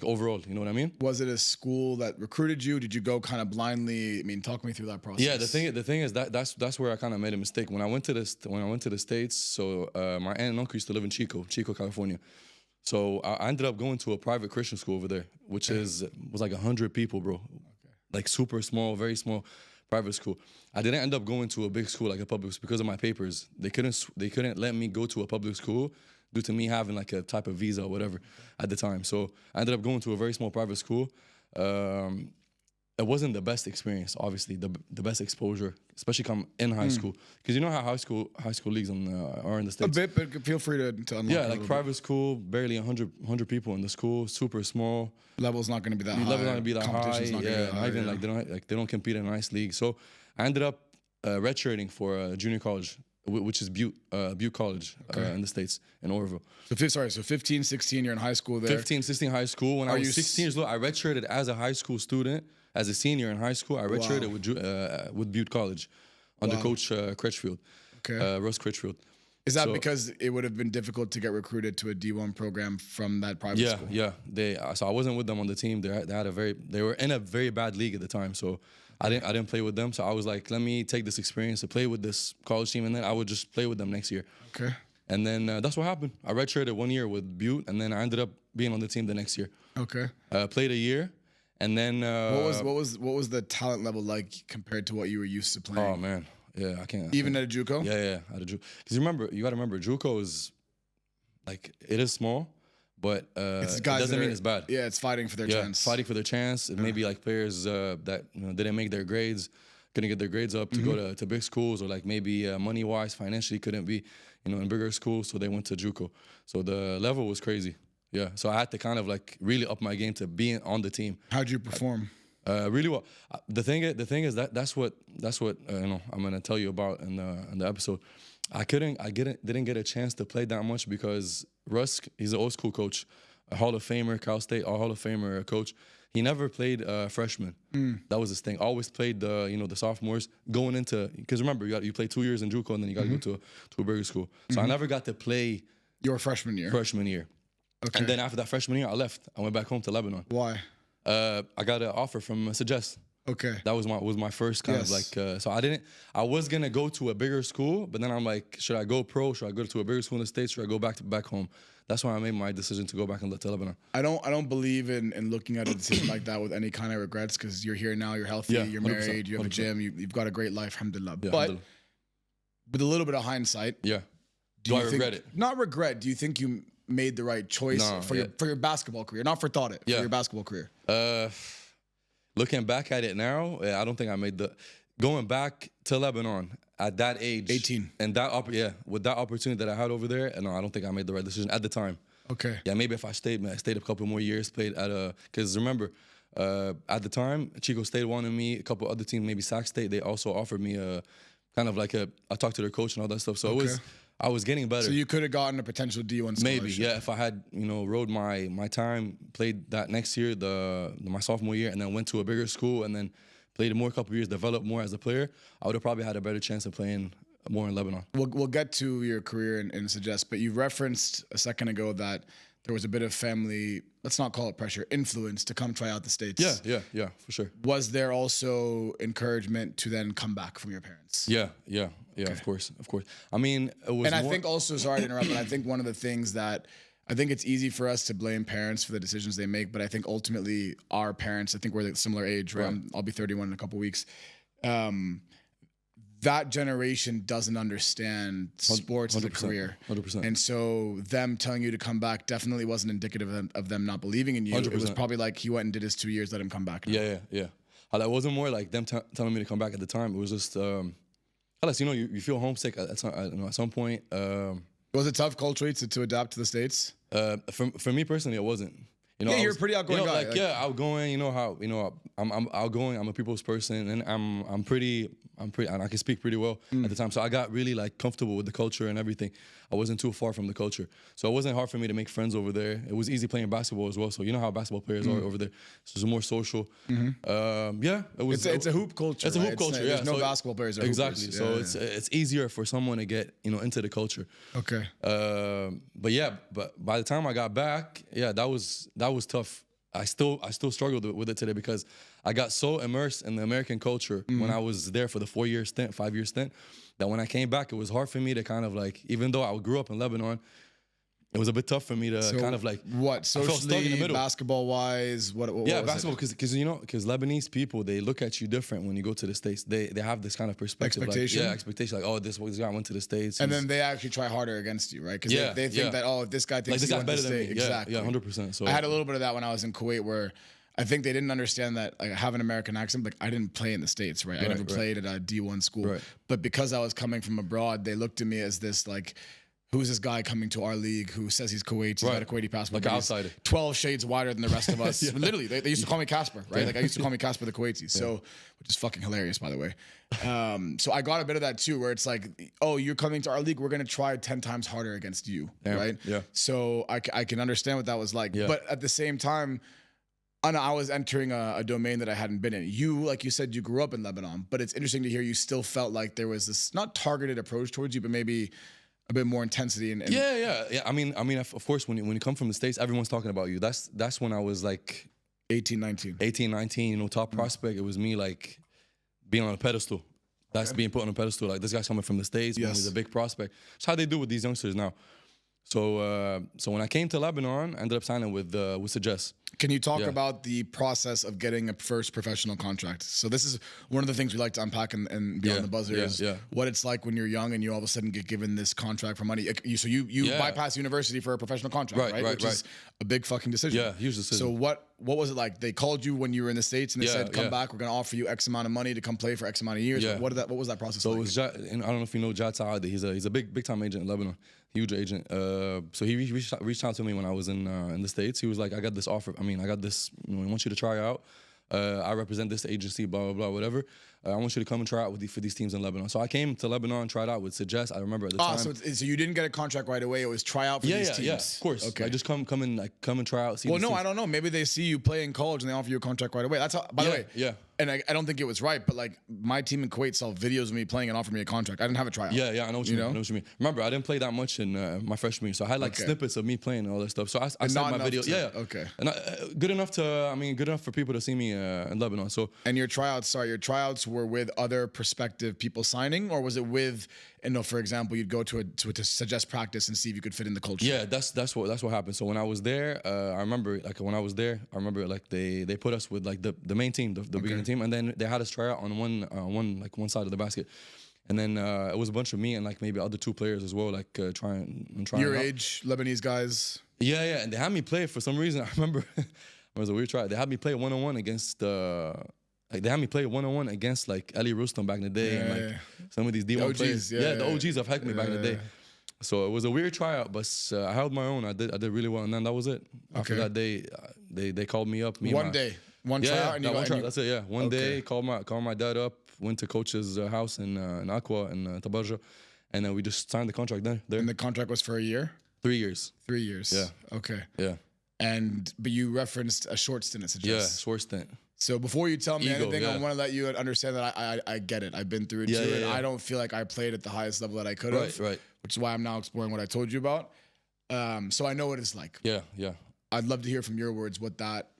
overall, you know what I mean? Was it a school that recruited you? Did you go kind of blindly? Talk me through that process. Yeah, the thing is that's where I kind of made a mistake when I went to the States. So my aunt and uncle used to live in Chico, California. So I ended up going to a private Christian school over there, which was like 100 people, bro. Like super small, very small private school. I didn't end up going to a big school like a public school because of my papers. They couldn't let me go to a public school due to me having like a type of visa or whatever at the time. So I ended up going to a very small private school. It wasn't the best experience, obviously, the best exposure, especially come in high school, because you know how high school leagues are in the States. A bit, but feel free to unlock. Yeah, like private school, barely 100 people in the school, super small. Level's not going to be that high. Level's not gonna be that high. Competition's not gonna be that high, Even yeah. they don't compete in a nice league. So I ended up redshirting for junior college, which is Butte College in the States in Oroville. So 15, 16, you're in high school there. 15, 16 high school. When I you was 16 years old, I redshirted as a high school student. As a senior in high school, I redshirted with Butte College under Coach Critchfield, Russ Critchfield. Is that because it would have been difficult to get recruited to a D1 program from that private school? Yeah. So I wasn't with them on the team. They were in a very bad league at the time. So I didn't play with them. So I was like, let me take this experience to play with this college team, and then I would just play with them next year. Okay. And then that's what happened. I redshirted 1 year with Butte, and then I ended up being on the team the next year. Okay. Played a year. And then what was the talent level like compared to what you were used to playing? Oh man, yeah, I can't. Even at a JUCO? Yeah, at a JUCO. Because you got to remember, JUCO is like it is small, but it doesn't mean it's bad. Yeah, it's fighting for their chance. Fighting for their chance. It may be like players that didn't make their grades, couldn't get their grades up to go to big schools, or like maybe money wise, financially couldn't be in bigger schools, so they went to JUCO. So the level was crazy. Yeah, so I had to kind of like really up my game to be on the team. How'd you perform? Really well. The thing is that's what I'm gonna tell you about in the episode. I didn't get a chance to play that much because Rusk, he's an old school coach, a Hall of Famer, Cal State, a Hall of Famer coach. He never played freshmen. That was his thing. Always played the sophomores going into, because remember you play 2 years in JUCO and then you got to go to a bigger school. So I never got to play your freshman year. Okay. And then after that freshman year, I left. I went back home to Lebanon. Why? I got an offer from Suggest. Okay. That was my first kind of like. So I was gonna go to a bigger school, but then I'm like, should I go pro? Should I go to a bigger school in the States? Should I go back home? That's why I made my decision to go back to Lebanon. I don't believe in looking at a decision like that with any kind of regrets, because you're here now, you're healthy, you're married, you have 100%. A gym, you've got a great life, alhamdulillah. Yeah, but with a little bit of hindsight, do I regret it? Not regret. Do you think you made the right choice for your basketball career? Not for thought it, for your basketball career. Looking back at it now, I don't think I made going back to Lebanon at that age, 18, and with that opportunity that I had over there, and no, I don't think I made the right decision at the time. Okay. Yeah, maybe if I stayed a couple more years, played because remember, at the time, Chico State wanted me, a couple other teams, maybe Sac State, they also offered me kind of like I talked to their coach and all that stuff. So I was getting better. So you could have gotten a potential D1 scholarship. Maybe, yeah, if I had, rode my time, played that next year, my sophomore year, and then went to a bigger school and then played more a couple years, developed more as a player, I would have probably had a better chance of playing more in Lebanon. We'll get to your career and Suggest, but you referenced a second ago that there was a bit of family, let's not call it pressure, influence to come try out the States. Yeah, for sure. Was there also encouragement to then come back from your parents? Yeah, okay. Of course. I mean, it was. And I think also, sorry to interrupt, but I think one of the things that I think it's easy for us to blame parents for the decisions they make, but I think ultimately our parents, I think we're the similar age, right? I'll be 31 in a couple weeks. That generation doesn't understand sports as a career. 100%. And so them telling you to come back definitely wasn't indicative of them not believing in you. 100%. It was probably like he went and did his 2 years, let him come back now. Yeah. It wasn't more like them telling me to come back at the time. It was just, you feel homesick at some point. Was it tough culturally to adapt to the States? For me personally, it wasn't. You're a pretty outgoing guy. Outgoing. I'm outgoing. I'm a people's person, and I'm pretty, and I can speak pretty well at the time. So I got really like comfortable with the culture and everything. I wasn't too far from the culture, so it wasn't hard for me to make friends over there. It was easy playing basketball as well. So you know how basketball players are over there. So it's more social. It was. It's a hoop culture. It's a hoop culture. There's no basketball players. Exactly. Hoopers. So it's easier for someone to get into the culture. Okay. But by the time I got back, that was tough. I still struggled with it today because I got so immersed in the American culture when I was there for the 5-year stint, that when I came back, it was hard for me to kind of like, even though I grew up in Lebanon, it was a bit tough for me to kind of like what I felt stuck in the socially, middle. basketball wise, what Yeah, was basketball because you know because Lebanese people they look at you different when you go to the States. They have this kind of perspective, Expectation? like, expectation, like oh this guy went to the States, and he's- then they actually try harder against you, right? Because Yeah, they think yeah. that oh, if this guy thinks like this he guy's went to better than state, me. exactly, Yeah, 100%. So I had a little bit of that when I was in Kuwait, where I think they didn't understand that like, I have an American accent. Like I didn't play in the States, right? I never played at a D1 school, Right. but because I was coming from abroad, they looked at me as this like. Who's this guy coming to our league who says he's Kuwaiti, he's got a Kuwaiti passport, Like but an he's outsider. 12 shades wider than the rest of us. Literally, they used to call me Casper, right? Like I used to call me Casper the Kuwaiti, so which is fucking hilarious, by the way. So I got a bit of that too, where it's like, oh, you're coming to our league, we're gonna try 10 times harder against you, right? Yeah. So I can understand what that was like, but at the same time, I was entering a domain that I hadn't been in. You, like you said, you grew up in Lebanon, but it's interesting to hear you still felt like there was this not targeted approach towards you, but maybe a bit more intensity. And yeah. I mean, of course, when you come from the States, everyone's talking about you. That's when I was like 18, 19. 18, 19, you know, top prospect. It was me like being on a pedestal. That's being put on a pedestal. Like this guy's coming from the States, man, he's a big prospect. It's how they do with these youngsters now. So when I came to Lebanon, I ended up signing with Suggest. Can you talk about the process of getting a first professional contract? So this is one of the things we like to unpack and Beyond the Buzzer is what it's like when you're young and you all of a sudden get given this contract for money. So you bypass university for a professional contract, right? Which is a big fucking decision. Yeah, huge decision. So what was it like? They called you when you were in the States and they said, come back, we're going to offer you X amount of money to come play for X amount of years. Yeah. What was that process So like? it was and I don't know if you know Jad Saadi. He's a big time agent in Lebanon, huge agent. So he reached out to me when I was in the States. He was like, I got this offer. I mean, I got this. You know, I want you to try out. I represent this agency, blah blah blah, whatever. I want you to come and try out for these teams in Lebanon. So I came to Lebanon, tried out with Suggest. I remember at the time. So you didn't get a contract right away. It was try out for these teams. Yeah, of course. Okay. I just come and try out. See Well, these no, teams. I don't know. Maybe they see you play in college and they offer you a contract right away. That's how, by the way. Yeah. And I don't think it was right, but like my team in Kuwait saw videos of me playing and offered me a contract. I didn't have a tryout. Yeah, I know what you mean. I know what you mean. Remember, I didn't play that much in my freshman year, so I had like snippets of me playing and all that stuff. So I sent not my enough video. to- okay. And good enough for people to see me in Lebanon. So And your tryouts were with other prospective people signing, or was it with, for example, you'd go to Suggest practice and see if you could fit in the culture? yeah, that's what happened. So when I was there, I remember like they put us with like the main team, the beginning team, and then they had us try out on one side of the basket. And then it was a bunch of me and like maybe other two players as well, like trying. Your out. age, Lebanese guys. Yeah, and they had me play for some reason. I remember it was a weird try. They had me play 1-on-1 against like Ali Rustam back in the day, and like some of these D1 players. The OGs of Hackney back in the day. So it was a weird tryout, but I held my own. I did really well, and then that was it. After that day, they called me up. One tryout, and you got that's it. Yeah, one day called my dad up, went to coach's house in Aqua in Tabarja, and then we just signed the contract there. And the contract was for a year? 3 years. 3 years. Yeah. Okay. Yeah. But you referenced a short stint at Suggest. Yeah, short stint. So before you tell me anything, I yeah. want to let you understand that I get it. I've been through it too, and I don't feel like I played at the highest level that I could have. Right. Which is why I'm now exploring what I told you about. So I know what it's like. Yeah. I'd love to hear from your words what that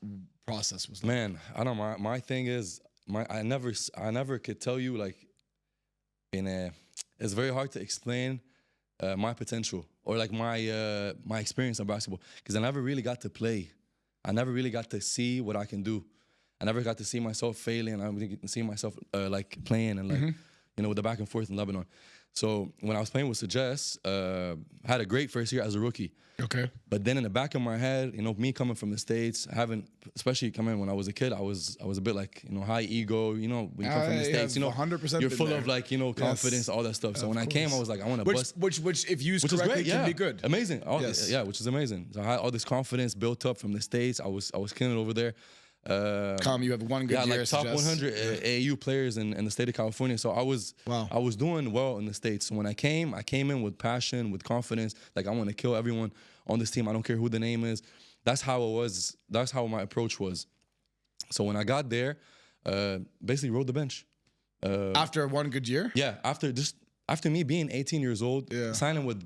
process was like. Man, I don't know. My thing is, I never could tell you like, it's very hard to explain my potential or like my experience in basketball because I never really got to play. I never really got to see what I can do. I never got to see myself failing. I didn't see myself like playing and like with the back and forth in Lebanon. So when I was playing with Suggest, I had a great first year as a rookie. Okay. But then in the back of my head, me coming from the States, especially coming when I was a kid, I was a bit like, high ego, when you come from the States, 100% you're full of like, confidence, all that stuff. So when I came, I was like, I want to bust. Which if used correctly can be good. Amazing. Yeah, which is amazing. So I had all this confidence built up from the States. I was killing it over there. You have one good year. Like top 100 AAU players in the state of California. So I was doing well in the States. So when I came in with passion, with confidence. Like I want to kill everyone on this team. I don't care who the name is. That's how it was. That's how my approach was. So when I got there, basically rode the bench. After one good year? Yeah, after me being 18 years old, signing with,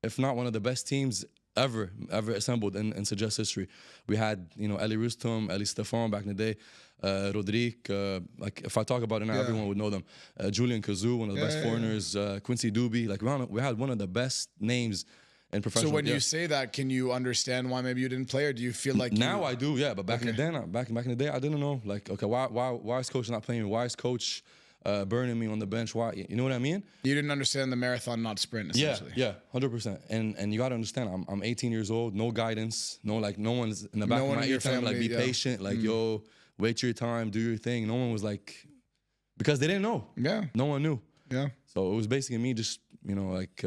if not one of the best teams ever assembled in Suggest history. We had, Ali Rustam, Ali Stefan back in the day, Rodrigue, like if I talk about it now, everyone would know them. Julian Kazoo, one of the best foreigners, Quincy Doobie. Like we had one of the best names in professional. So when you say that, can you understand why maybe you didn't play, or do you feel like now I do, yeah. But back in the day, back in the day, I didn't know. Like, okay, why is coach not playing me? Why is coach burning me on the bench? Why? You know what I mean? you didn't understand the marathon, not sprint, essentially? Yeah, 100%. And you got to understand, I'm 18 years old, no guidance, no one's in the back of my ear telling me, like, be patient, like, yo, wait your time, do your thing. No one was like, because they didn't know. Yeah. No one knew. Yeah. So it was basically me just, like,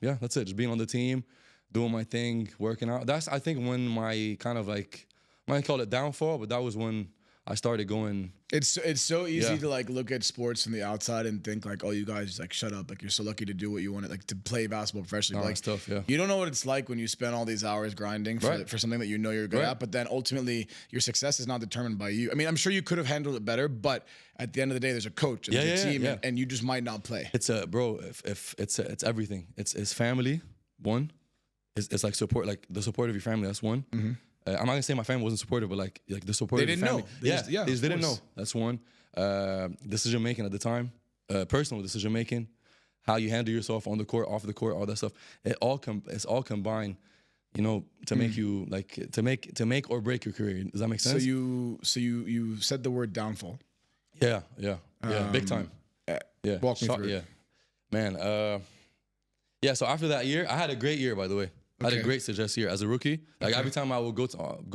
yeah, that's it. Just being on the team, doing my thing, working out. That's, I think, when my kind of like, I might call it downfall, but that was when I started going. It's so easy to like look at sports from the outside and think like, oh, you guys like shut up, like you're so lucky to do what you want, like to play basketball professionally. But, like, it's tough, yeah. You don't know what it's like when you spend all these hours grinding for something that you know you're good at, but then ultimately your success is not determined by you. I mean, I'm sure you could have handled it better, but at the end of the day, there's a coach and there's a team, and you just might not play. It's bro, if it's everything. It's family, one. It's like support, like the support of your family. That's one. I'm not gonna say my family wasn't supportive, but like the support of your family. They didn't know. They just didn't know. That's one. Decision making at the time, personal decision making, how you handle yourself on the court, off the court, all that stuff. It's all combined, to make you like to make or break your career. Does that make sense? So you said the word downfall. Yeah, big time. Yeah, walk me through. Yeah, man. Yeah. So after that year, I had a great year, by the way. I had a great success year as a rookie. Like every time I would go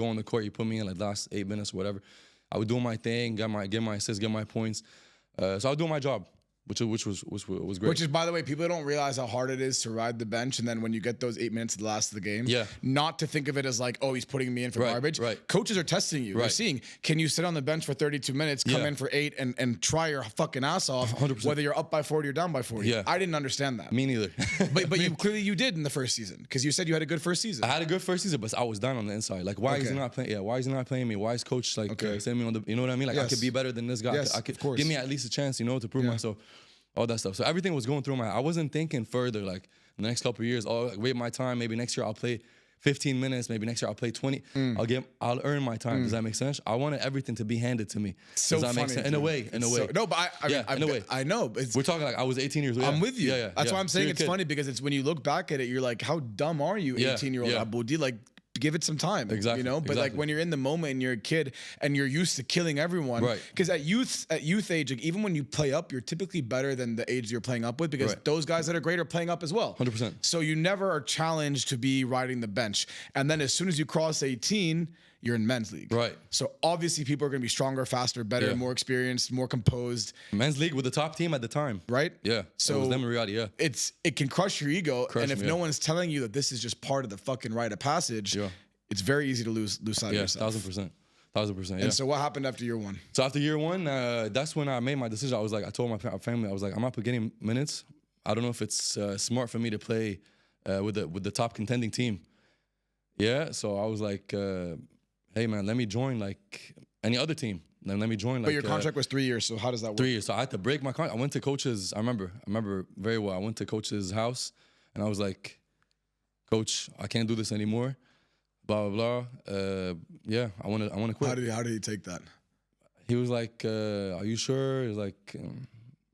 on the court, you put me in like last 8 minutes or whatever. I would do my thing, get my assists, get my points. So I was doing my job, which was great. Which is, by the way, people don't realize how hard it is to ride the bench, and then when you get those 8 minutes at the last of the game, not to think of it as like, oh, he's putting me in for garbage. Right. Coaches are testing you. They're seeing, can you sit on the bench for 32 minutes, come in for 8, and try your fucking ass off, 100%. whether you're up by 40 or down by 40. Yeah. I didn't understand that. Me neither. but you clearly you did in the first season, because you said you had a good first season. I had a good first season, but I was down on the inside. Like, why is he not playing? Yeah, why is he not playing me? Why is coach like sending me on the? You know what I mean? Like, I could be better than this guy. Yes, I could of course. give me at least a chance, to prove myself. All that stuff. So everything was going through my. I wasn't thinking further. Like the next couple of years, wait my time. Maybe next year I'll play 15 minutes. Maybe next year I'll play 20. I'll earn my time. Does that make sense? I wanted everything to be handed to me. So Does that make funny, sense? In a way. No, but in a way. I know. But We're talking like I was 18 years old. I'm with you. Yeah. That's why I'm saying it's kid. funny, because it's when you look back at it, you're like, how dumb are you, 18-year-old Aboudi? Like, give it some time. Exactly. But like when you're in the moment and you're a kid and you're used to killing everyone. Right. Because at youth age, like, even when you play up, you're typically better than the age you're playing up with, because those guys that are great are playing up as well. 100%. So you never are challenged to be riding the bench. And then as soon as you cross 18, you're in men's league. Right. So obviously people are going to be stronger, faster, better, more experienced, more composed. Men's league with the top team at the time. Right? Yeah. So it was them in reality, yeah. It can crush your ego. And if them, no one's telling you that this is just part of the fucking rite of passage, it's very easy to lose sight of yourself. 1000%. 1000%. Yeah. And so what happened after year one? So after year one, that's when I made my decision. I told my family, I was like, I'm not getting minutes. I don't know if it's smart for me to play with the top contending team. Yeah. So I was like, hey man, let me join like any other team. Then let me join. But your contract was 3 years. So how does that work? 3 years. So I had to break my contract. I went to coach's. I remember very well. I went to coach's house and I was like, Coach, I can't do this anymore. Blah blah blah. Yeah, I want to quit. How did he take that? He was like, "Are you sure?" He was like,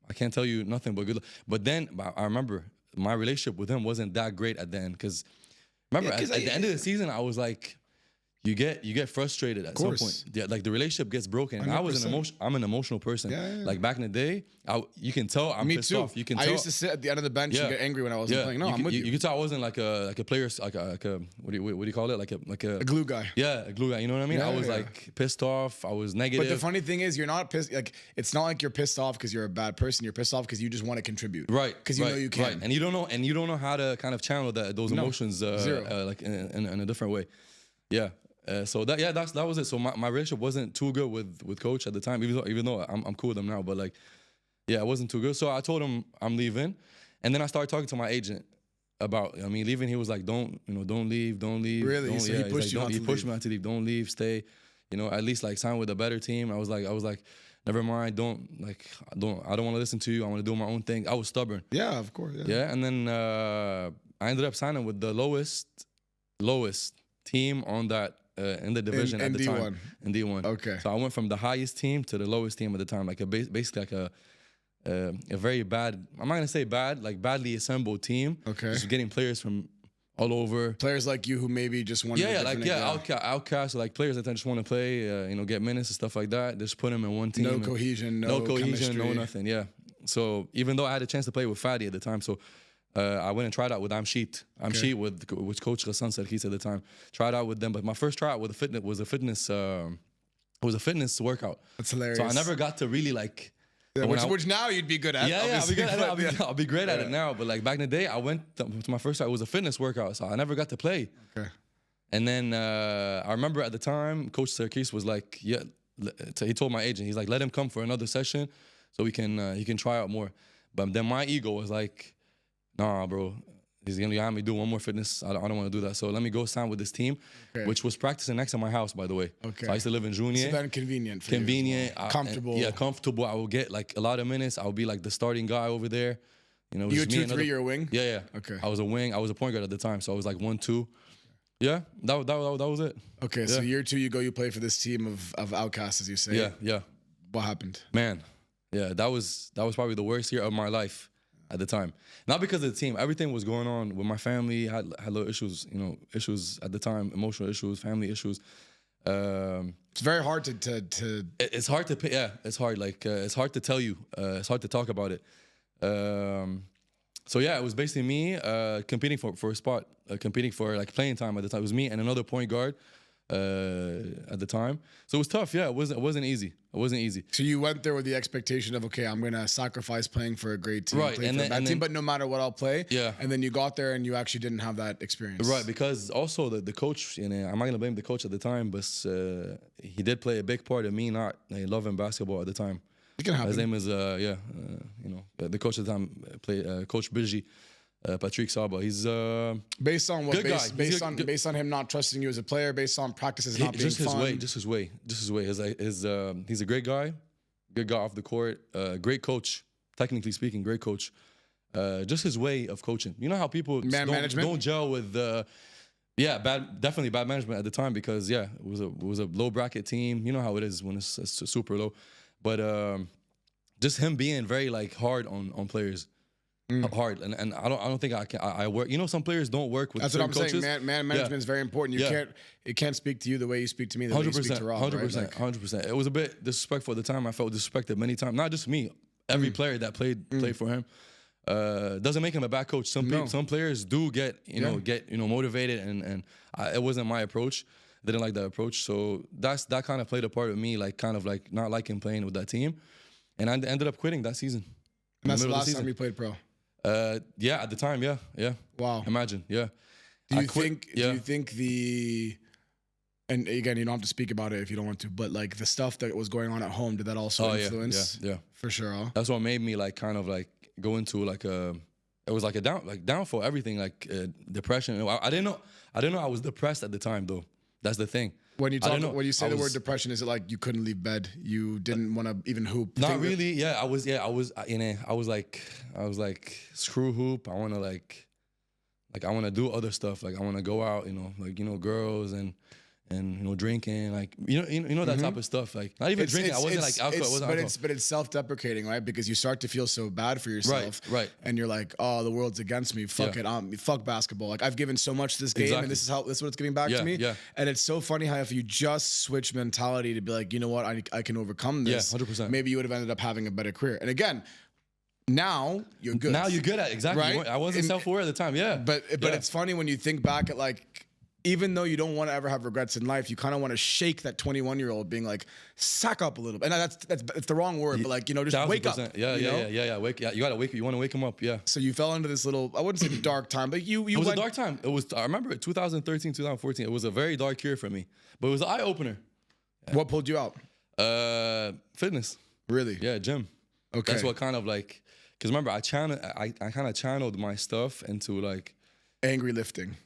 "I can't tell you nothing but good luck." But then I remember my relationship with him wasn't that great at the end, because remember at the end of the season I was like, you get frustrated at some point. Yeah, like the relationship gets broken. And I'm an emotional person. Yeah. Like back in the day, you can tell I'm pissed off. You can tell. I used to sit at the end of the bench and get angry when I wasn't playing. No, I'm with you. You can tell I wasn't like a player, like a what do you call it? Like a glue guy. Yeah, a glue guy. You know what I mean? I was like pissed off. I was negative. But the funny thing is, you're not pissed. Like, it's not like you're pissed off because you're a bad person. You're pissed off because you just want to contribute. Right. Because you know you can. Right. And you don't know how to kind of channel those emotions like in a different way. Yeah. So that was it. So my relationship wasn't too good with coach at the time, even though I'm cool with him now. But like, yeah, it wasn't too good. So I told him I'm leaving, and then I started talking to my agent about leaving. He was like, don't leave. Really? So he pushed he pushed me not to leave. Don't leave. Stay. At least like sign with a better team. I was like, never mind. I don't want to listen to you. I want to do my own thing. I was stubborn. Yeah, of course. Yeah. And then I ended up signing with the lowest team on that. In the division at the time. In D1. Okay. So I went from the highest team to the lowest team at the time, like basically like a very bad, I'm not gonna say bad, like badly assembled team. Okay. Just getting players from all over. Players like you who maybe just want Outcasts, like players that just want to play, get minutes and stuff like that. Just put them in one team. No cohesion, no chemistry. no nothing. Yeah. So even though I had a chance to play with Fadi at the time, so I went and tried out with Amsheet. Amsheet with Coach Ghassan Sarkis at the time. Tried out with them, but my first tryout was a fitness workout. That's hilarious. So I never got to really like. Yeah, which now you'd be good at. I'll be good at it. I'll be great at it now. But like back in the day, I went to my first time. It was a fitness workout, so I never got to play. Okay. And then I remember at the time, Coach Sarkis was like, so he told my agent, he's like, let him come for another session, so he can try out more. But then my ego was like, nah, bro. He's gonna have me do one more fitness. I don't want to do that. So let me go sign with this team, which was practicing next to my house, by the way. Okay. So I used to live in Junior. So then convenient. Comfortable. Comfortable. I will get like a lot of minutes. I will be like the starting guy over there. You were 2-3, you're a wing? Yeah. Okay. I was a wing. I was a point guard at the time, so I was like 1-2. Yeah, that was it. Okay, so year 2, you play for this team of outcasts, as you say. Yeah. What happened? Man, yeah, that was probably the worst year of my life at the time. Not because of the team. Everything was going on with my family. Had little issues, issues at the time, emotional issues, family issues. It's very hard to. It's hard to. Yeah, it's hard. Like it's hard to tell you. It's hard to talk about it. So yeah, it was basically me competing for a spot, competing for like playing time at the time. It was me and another point guard at the time. So it was tough. Yeah, it wasn't easy. It wasn't easy. So you went there with the expectation of, okay, I'm gonna sacrifice playing for a great team, right? And then, but no matter what, I'll play. Yeah. And then you got there and you actually didn't have that experience, right? Because also the coach, I'm not gonna blame the coach at the time, but he did play a big part of me not loving basketball at the time. It can happen. His name is the coach at the time, Coach Bilgi, Patrick Saba. He's based on what? Good guy. Based on him not trusting you as a player, based on practices not being fun. Just his way. He's a great guy, good guy off the court, great coach. Technically speaking, great coach. Just his way of coaching. You know how people don't gel with. Definitely bad management at the time because it was a low bracket team. You know how it is when it's super low. But just him being very like hard on players, hard, and I don't think I work. Some players don't work with. That's what I'm coaches. saying. Man management is very important. It can't speak to you the way you speak to me. The way you speak to Rob. 100%. It was a bit disrespectful at the time. I felt disrespected many times. Not just me. Every player that played for him. Doesn't make him a bad coach. Some players do get motivated, and it wasn't my approach. Didn't like that approach, so that kind of played a part of me, like kind of like not liking playing with that team, and I ended up quitting that season. And that's the last time you played pro. At the time, yeah. Wow. Imagine, yeah. Do you think and again, you don't have to speak about it if you don't want to, but like the stuff that was going on at home, did that also influence? Yeah. For sure. Huh? That's what made me like kind of like go into like it was like a downfall, everything, like depression. I didn't know I was depressed at the time though. That's the thing. When you say the word depression, is it like you couldn't leave bed? You didn't want to even hoop? Not really. I was like screw hoop. I want to like I want to do other stuff. Like I want to go out, girls and drinking, like that type of stuff. Like not even drinking. I wasn't like alcohol. But it's self-deprecating, right? Because you start to feel so bad for yourself, right? And you're like, oh, the world's against me. Fuck it. Fuck basketball. Like I've given so much to this game, and this is what it's giving back to me. Yeah. And it's so funny how if you just switch mentality to be like, you know what, I can overcome this. 100%. Maybe you would have ended up having a better career. And again, now you're good. Now you're good at it. Exactly. Right? I wasn't self-aware at the time. Yeah. But it's funny when you think back at like. Even though you don't want to ever have regrets in life, you kind of want to shake that 21-year-old being like, sack up a little bit. And that's the wrong word, but like, just 1000%. wake up. Yeah. You gotta wake. You want to wake him up. Yeah. So you fell into this little, I wouldn't say dark time, but you It was a dark time. I remember 2013, 2014. It was a very dark year for me, but it was an eye opener. Yeah. What pulled you out? Fitness. Really? Yeah, gym. Okay. That's what kind of like, because remember I kind of channeled my stuff into like angry lifting,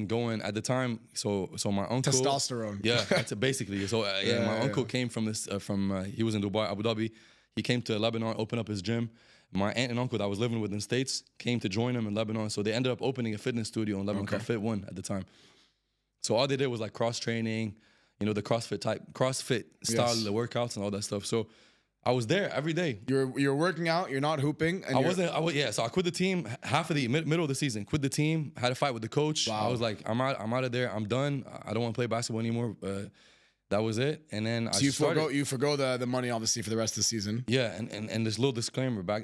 going at the time. So my uncle, testosterone. Yeah, that's it basically. So my uncle came from this he was in Dubai, Abu Dhabi. He came to Lebanon, opened up his gym. My aunt and uncle that I was living with in the States came to join him in Lebanon. So they ended up opening a fitness studio in Lebanon called Fit One at the time. So all they did was like cross training, the CrossFit style of workouts and all that stuff. So I was there every day. You're working out. You're not hooping. And So I quit the team half of the middle of the season. Quit the team. Had a fight with the coach. Wow. I was like, I'm out of there. I'm done. I don't want to play basketball anymore. That was it. And then you forgo the money obviously for the rest of the season. Yeah, and this little disclaimer but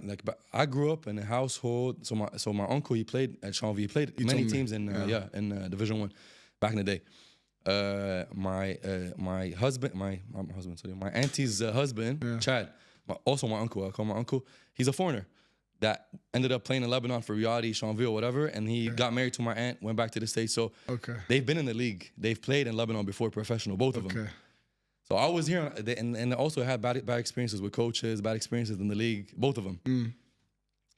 I grew up in a household. So my uncle, he played at Chanville. He played many teams in Division 1 back in the day. My auntie's husband, Chad, also my uncle. I call my uncle. He's a foreigner that ended up playing in Lebanon for Riyadi, Chanville, whatever, and he got married to my aunt, went back to the States. So they've been in the league. They've played in Lebanon before professional, both of them. So I was here, and also had bad experiences with coaches, bad experiences in the league, both of them.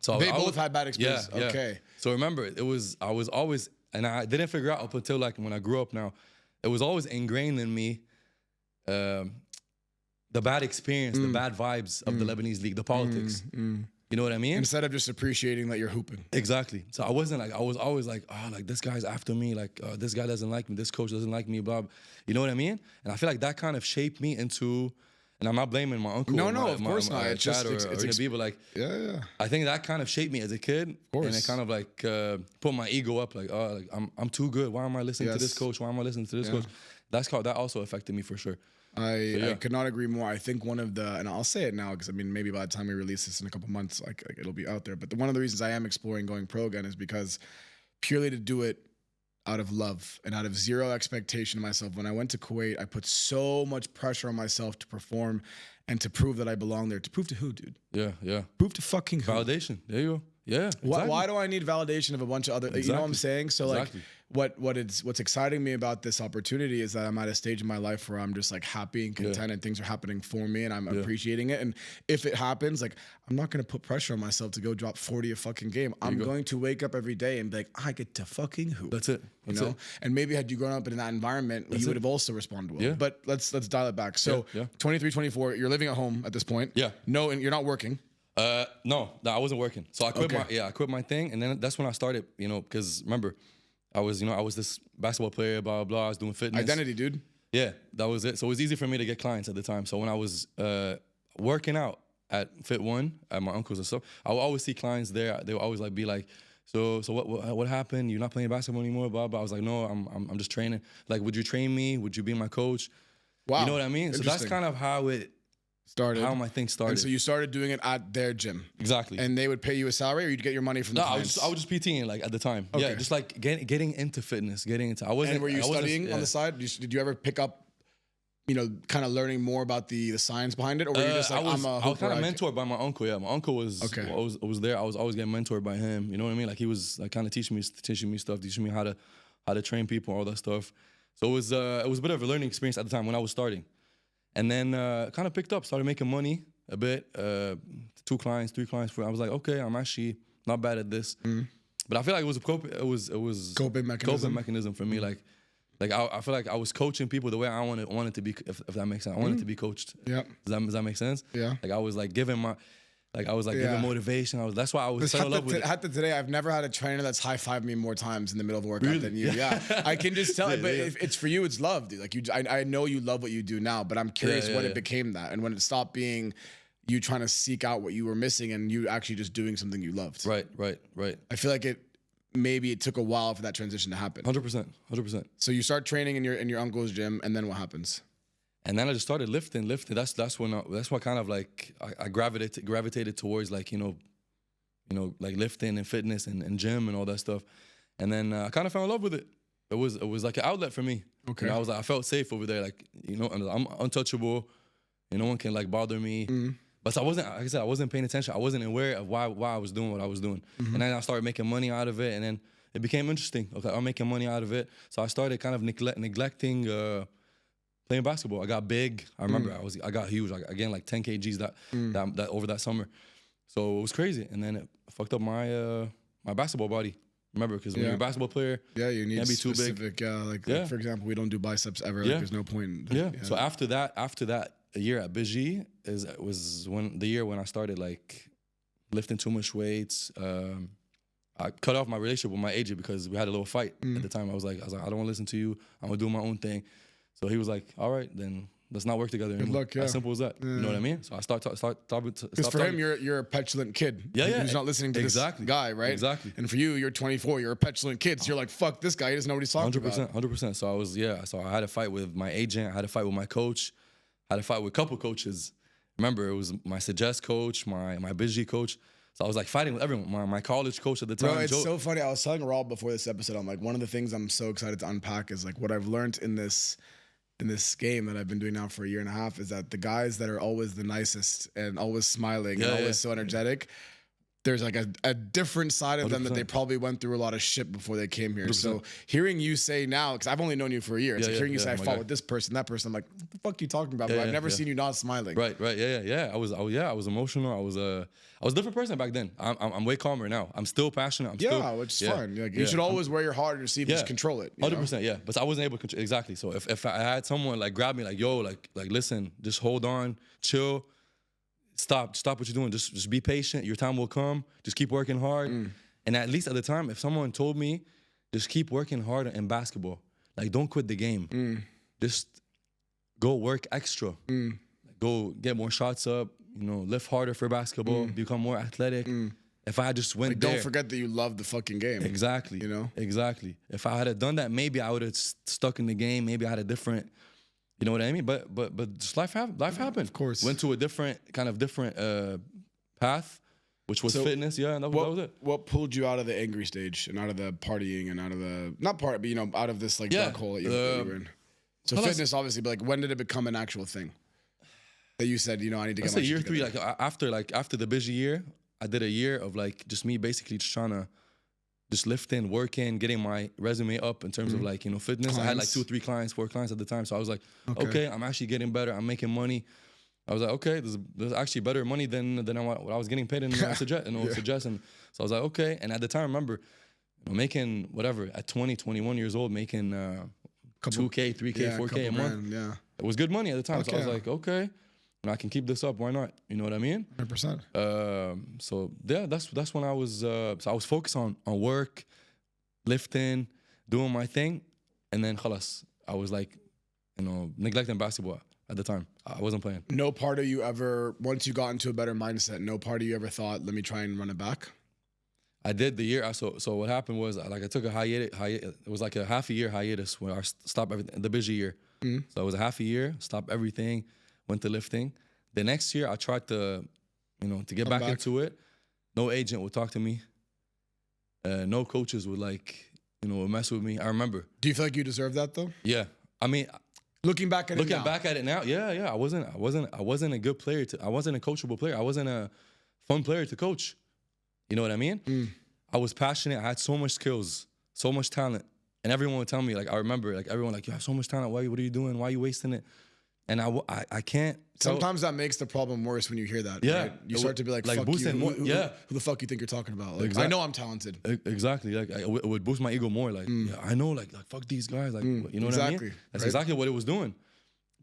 So they both had bad experiences. Yeah. Okay. So remember, I was always, and I didn't figure out up until like when I grew up now, it was always ingrained in me, the bad experience, the bad vibes of the Lebanese league, the politics. You know what I mean? Instead of just appreciating that you're hooping. Exactly. So I wasn't like, I was always like, oh, like this guy's after me, like this guy doesn't like me, this coach doesn't like me, blah, blah. You know what I mean? And I feel like that kind of shaped me into, and I'm not blaming my uncle. No, of course not. It's just people like, yeah. I think that kind of shaped me as a kid. Of course. And it kind of like put my ego up, like, oh, like I'm too good. Why am I listening to this coach? Why am I listening to this coach? That also affected me for sure. I could not agree more. I think one of the, and I'll say it now because I mean maybe by the time we release this in a couple months, like it'll be out there. But one of the reasons I am exploring going pro again is because purely to do it out of love and out of zero expectation of myself. When I went to Kuwait, I put so much pressure on myself to perform and to prove that I belong there. To prove to who, dude? Yeah. Prove to fucking who? Validation. There you go. Yeah. Exactly. Why do I need validation of a bunch of other? You know what I'm saying? So Exactly. like, what's exciting me about this opportunity is that I'm at a stage in my life where I'm just like happy and content, and things are happening for me, and I'm appreciating it. And if it happens, like I'm not gonna put pressure on myself to go drop 40 a fucking game. I'm going to wake up every day and be like, I get to fucking hoop. That's it. You know. And maybe had you grown up in that environment, you would have also responded well. Yeah. But let's dial it back. So 23, 24, you're living at home at this point. Yeah. No, and you're not working. No, I wasn't working. So I quit I quit my thing, and then that's when I started, you know, because remember, I was this basketball player, blah, blah, blah. I was doing fitness. Identity, dude. Yeah, that was it. So it was easy for me to get clients at the time. So when I was working out at Fit One at my uncle's and stuff, I would always see clients there. They would always like be like, so what happened? You're not playing basketball anymore, blah, blah. I was like, no, I'm just training. Like, would you train me? Would you be my coach? Wow. You know what I mean? So that's kind of how it started. How my thing started. And so you started doing it at their gym. Exactly. And they would pay you a salary, or you'd get your money from the clients? I was just PTing like at the time. Okay. Yeah, just like getting into fitness, I wasn't. And were you studying on the side? Did you ever pick up, you know, kind of learning more about the science behind it, or were you just like, I was kind of mentored by my uncle. Yeah, my uncle was Okay. was there. I was always getting mentored by him. You know what I mean? Like he was like kind of teaching me stuff, teaching me how to train people, all that stuff. So it was a bit of a learning experience at the time when I was starting, and then kind of picked up, started making money a bit. 2 clients, 3 clients. I was like, okay, I'm actually not bad at this. But I feel like it was Coping mechanism for me. Like I feel like I was coaching people the way I wanted to be, if that makes sense. I wanted to be coached. Yeah. Does that make sense? Yeah. Like I was like giving giving motivation. That's why I was fell in love with it. Hatta today, I've never had a trainer that's high-fived me more times in the middle of a workout than you. Yeah. I can just tell it, but if it's for you, it's love, dude. Like I know you love what you do now, but I'm curious when it became that, and when it stopped being you trying to seek out what you were missing and you actually just doing something you loved. Right. I feel like maybe it took a while for that transition to happen. 100%. So you start training in your uncle's gym, and then what happens? And then I just started lifting. That's what kind of like I gravitated towards, like, you know, like lifting and fitness and gym and all that stuff. And then I kind of fell in love with it. It was like an outlet for me. Okay. You know, I felt safe over there. Like, you know, I'm untouchable. You know, no one can like bother me. But I wasn't, like I said, I wasn't paying attention. I wasn't aware of why I was doing what I was doing. And then I started making money out of it, and then it became interesting. Okay, I'm making money out of it. So I started kind of neglecting playing basketball. I got big. I remember I got huge. I gained like 10 kgs that over that summer. So it was crazy. And then it fucked up my my basketball body. Remember, because when you're a basketball player, you need can't be too specific, big. Like for example, we don't do biceps ever. Yeah. Like, there's no point. Yeah. So after that, a year at BG was the year when I started like lifting too much weights. I cut off my relationship with my agent because we had a little fight at the time. I was like, I don't want to listen to you. I'm gonna do my own thing. So he was like, all right, then let's not work together anymore. luck, yeah. As simple as that. You know what I mean? So I start Because for him, you're a petulant kid. Yeah. Who's not listening to Exactly. this guy, right? Exactly. And for you, you're 24. You're a petulant kid. So you're like, fuck this guy. He doesn't know what he's talking about. 100%. So I had a fight with my agent. I had a fight with my coach. I had a fight with a couple coaches. Remember, it was my Suggest coach, my Bigi coach. So I was like fighting with everyone. My college coach at the time. Bro, it's so funny. I was telling Rob before this episode, I'm like, one of the things I'm so excited to unpack is like what I've learned in this game that I've been doing now for a year and a half is that the guys that are always the nicest and always smiling and always so energetic, there's like a different side of them that they probably went through a lot of shit before they came here. 100%. So hearing you say now, because I've only known you for a year, it's like hearing you say I my fought guy. with this person, that person, I'm like, what the fuck are you talking about? Bro? I've never seen you not smiling. Right. Yeah. I was emotional. I was a different person back then. I'm way calmer now. I'm still passionate. Which is fine. Like, you should always wear your heart on your sleeve, just control it. 100%. Yeah, but I wasn't able to control exactly. So if I had someone like grab me like, yo, like listen, just hold on, chill. Stop what you're doing. Just be patient. Your time will come. Just keep working hard. And at least at the time, if someone told me, just keep working hard in basketball. Like, don't quit the game. Just go work extra. Go get more shots up. You know, lift harder for basketball. Become more athletic. If I had just went there, don't forget that you love the fucking game. Exactly. You know? Exactly. If I had done that, maybe I would have stuck in the game. Maybe I had a different. You know what I mean? But just life happened. Of course. Went to a different path, which was fitness. Yeah, and that was it. What pulled you out of the angry stage and out of the partying and out of the but out of this like dark hole that you were in? So fitness, obviously, but like when did it become an actual thing? That you said, I need to get my year shit 3, together? after the busy year, I did a year of like just me basically just trying to just lifting, working, getting my resume up in terms of like, fitness. Clients. I had like 2 or 3 clients, 4 clients at the time. So I was like, okay, I'm actually getting better. I'm making money. I was like, okay, there's actually better money than what I was getting paid in Suggest. And so I was like, okay. And at the time, I remember making whatever at 20, 21 years old, making 2K, 3K, 4K a month. Yeah. It was good money at the time. So I was like, okay, I can keep this up. Why not? You know what I mean? 100%. So yeah, that's when I was. So I was focused on work, lifting, doing my thing, and then khalas, I was like, neglecting basketball at the time. I wasn't playing. No part of you ever, once you got into a better mindset, no part of you ever thought, let me try and run it back? I did the year. So what happened was I took a hiatus. It was like a half a year hiatus where I stopped everything. The busy year. So it was a half a year. Stopped everything. Went to lifting. The next year I tried to, to get back into it. No agent would talk to me. No coaches would would mess with me. I remember. Do you feel like you deserve that though? Yeah. I mean, looking back at it now, yeah. I wasn't a good player. I wasn't a coachable player. I wasn't a fun player to coach. You know what I mean? I was passionate. I had so much skills, so much talent. And everyone would tell me, I remember, everyone you have so much talent. What are you doing? Why are you wasting it? And I can't. Sometimes that makes the problem worse when you hear that. Yeah. Right? You start to be like fuck boosting you. more. Who the fuck you think you're talking about? I know I'm talented. Exactly. It would boost my ego more. I know, fuck these guys. You know what I mean? That's exactly what it was doing.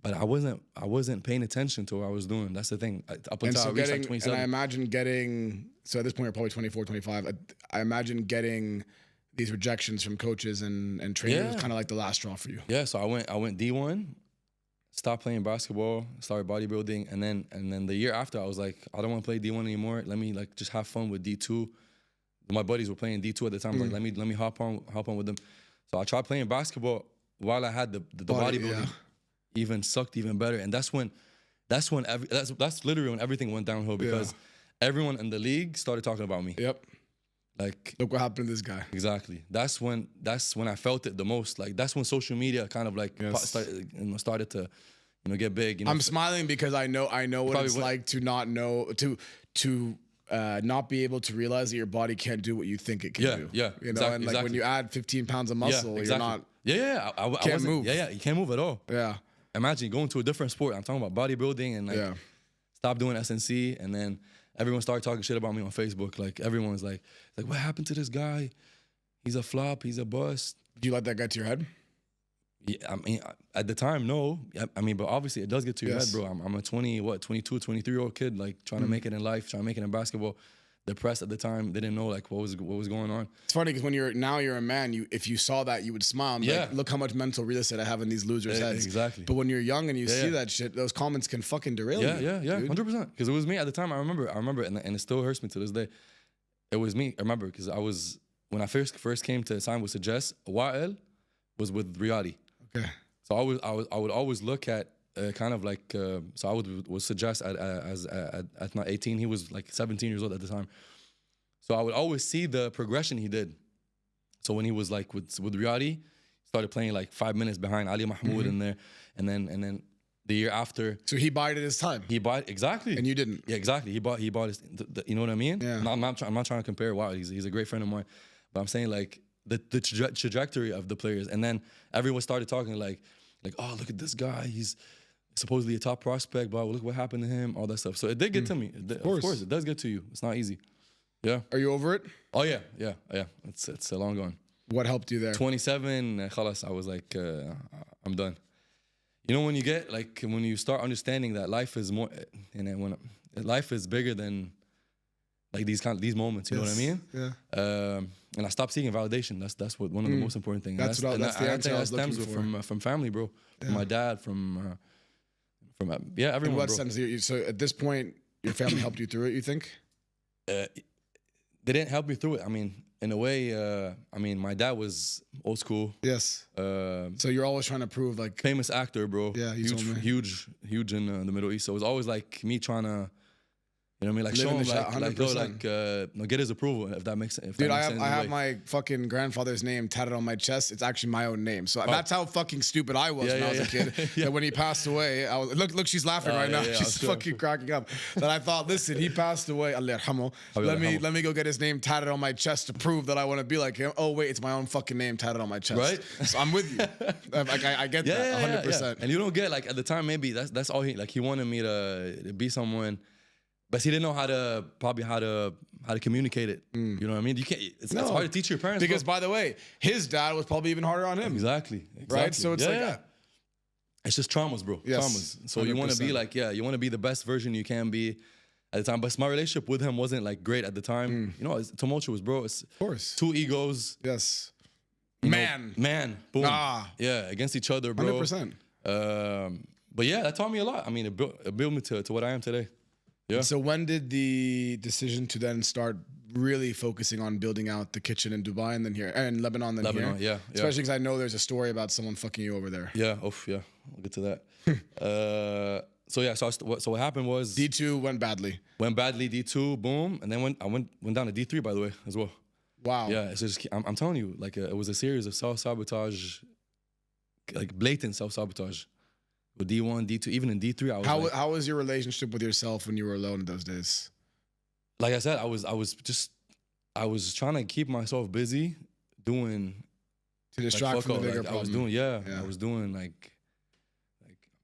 But I wasn't paying attention to what I was doing. That's the thing. Up until I reached 27. And I imagine so at this point you're probably 24, 25. I imagine getting these rejections from coaches and trainers was kind of like the last straw for you. Yeah, so I went D1, stopped playing basketball, started bodybuilding, and then the year after I was like, I don't want to play D1 anymore. Let me just have fun with D2. My buddies were playing D2 at the time. I was like, let me hop on with them. So I tried playing basketball while I had the bodybuilding. Yeah. Even sucked even better, and that's literally when everything went downhill because everyone in the league started talking about me. Yep. Look what happened to this guy. Exactly. That's when I felt it the most. That's when social media kind of started to get big. I'm smiling because I know what it's like to not know to not be able to realize that your body can't do what you think it can do. Yeah. And when you add 15 pounds of muscle, you're not. I can't move. Yeah, you can't move at all. Yeah. Imagine going to a different sport. I'm talking about bodybuilding and stop doing SNC, and then everyone started talking shit about me on Facebook. Everyone's like, what happened to this guy? He's a flop. He's a bust. Did you let that get to your head? Yeah, I mean, at the time, no. I mean, but obviously it does get to your head, bro. I'm a 22, 23-year-old kid, trying to make it in life, trying to make it in basketball. depressed at the time. They didn't know like what was going on. It's funny because when you're a man, if you saw that, you would smile. And be Yeah. like, look how much mental real estate I have in these losers' heads. Exactly. But when you're young and you see yeah. that shit, those comments can fucking derail you. Yeah, 100%. Because it was me at the time. I remember, and it still hurts me to this day. It was me. I remember because when I first came to sign with Suggest, Wa'el was with Riyadi. Okay. So I would always look at kind of like so I would Suggest at my 18. He was like 17 years old at the time. So I would always see the progression he did. So when he was like with Riyadi, started playing like 5 minutes behind Ali Mahmoud in there, and then the year after. So he bided his time. He bought exactly, And you didn't. Yeah, exactly. He bought his. You know what I mean? Yeah. I'm not trying to compare. Wow, he's a great friend of mine, but I'm saying like the trajectory of the players, and then everyone started talking like, oh, look at this guy. He's supposedly a top prospect, but look what happened to him. All that stuff. So it did get to me. Of course, it does get to you. It's not easy. Yeah. Are you over it? Oh yeah. It's a long gone. What helped you there? 27. Khalas, I was like, I'm done. You know when you start understanding that life is more, and then when life is bigger than like these moments. You know what I mean? Yeah. And I stopped seeking validation. That's what one of the most important things. That's the answer I was looking for. From family, bro. From my dad, from everyone. In what bro. sense? So at this point, your family helped you through it, you think? They didn't help me through it. I mean, in a way, my dad was old school. Yes. So you're always trying to prove like Famous actor, bro. Yeah, you told me. Huge in the Middle East. So it was always like me trying to, you know what I mean, like Live show in him the shot, get his approval if that makes sense. Dude, I have my fucking grandfather's name tatted on my chest. It's actually my own name. So that's how fucking stupid I was when I was a kid. That when he passed away, I was look, she's laughing right now. She's fucking cracking up. That I thought, listen, he passed away. Allah yarhamu. Let me go get his name tatted on my chest to prove that I want to be like him. Oh wait, it's my own fucking name tatted on my chest. Right? So I'm with you. I get that 100%. Yeah. And you don't get like at the time maybe that's all he wanted me to be someone. But he didn't know how to communicate it. You know what I mean? You can't. It's hard to teach your parents because, by the way, his dad was probably even harder on him. Exactly. Right. So it's it's just traumas, bro. Yes, traumas. So you want to be like, you want to be the best version you can be at the time. But my relationship with him wasn't like great at the time. You know, it's tumultuous, bro. It's of course 2 egos. Yes. Man. Boom. Yeah, against each other, bro. 100%. But yeah, that taught me a lot. I mean, it built me to what I am today. Yeah. So when did the decision to then start really focusing on building out the kitchen in Dubai and then here and Lebanon here? Yeah. Especially because I know there's a story about someone fucking you over there. Yeah. Yeah. We'll get to that. So what happened was D2 went badly. D2, boom, and then I went down to D3 by the way as well. Wow. Yeah. It's just I'm telling you, like it was a series of self-sabotage, like blatant self-sabotage. With D1, D2, even in D3, I was how was your relationship with yourself when you were alone in those days? Like I said, I was trying to keep myself busy doing to distract from the bigger problem. I was doing, I was doing like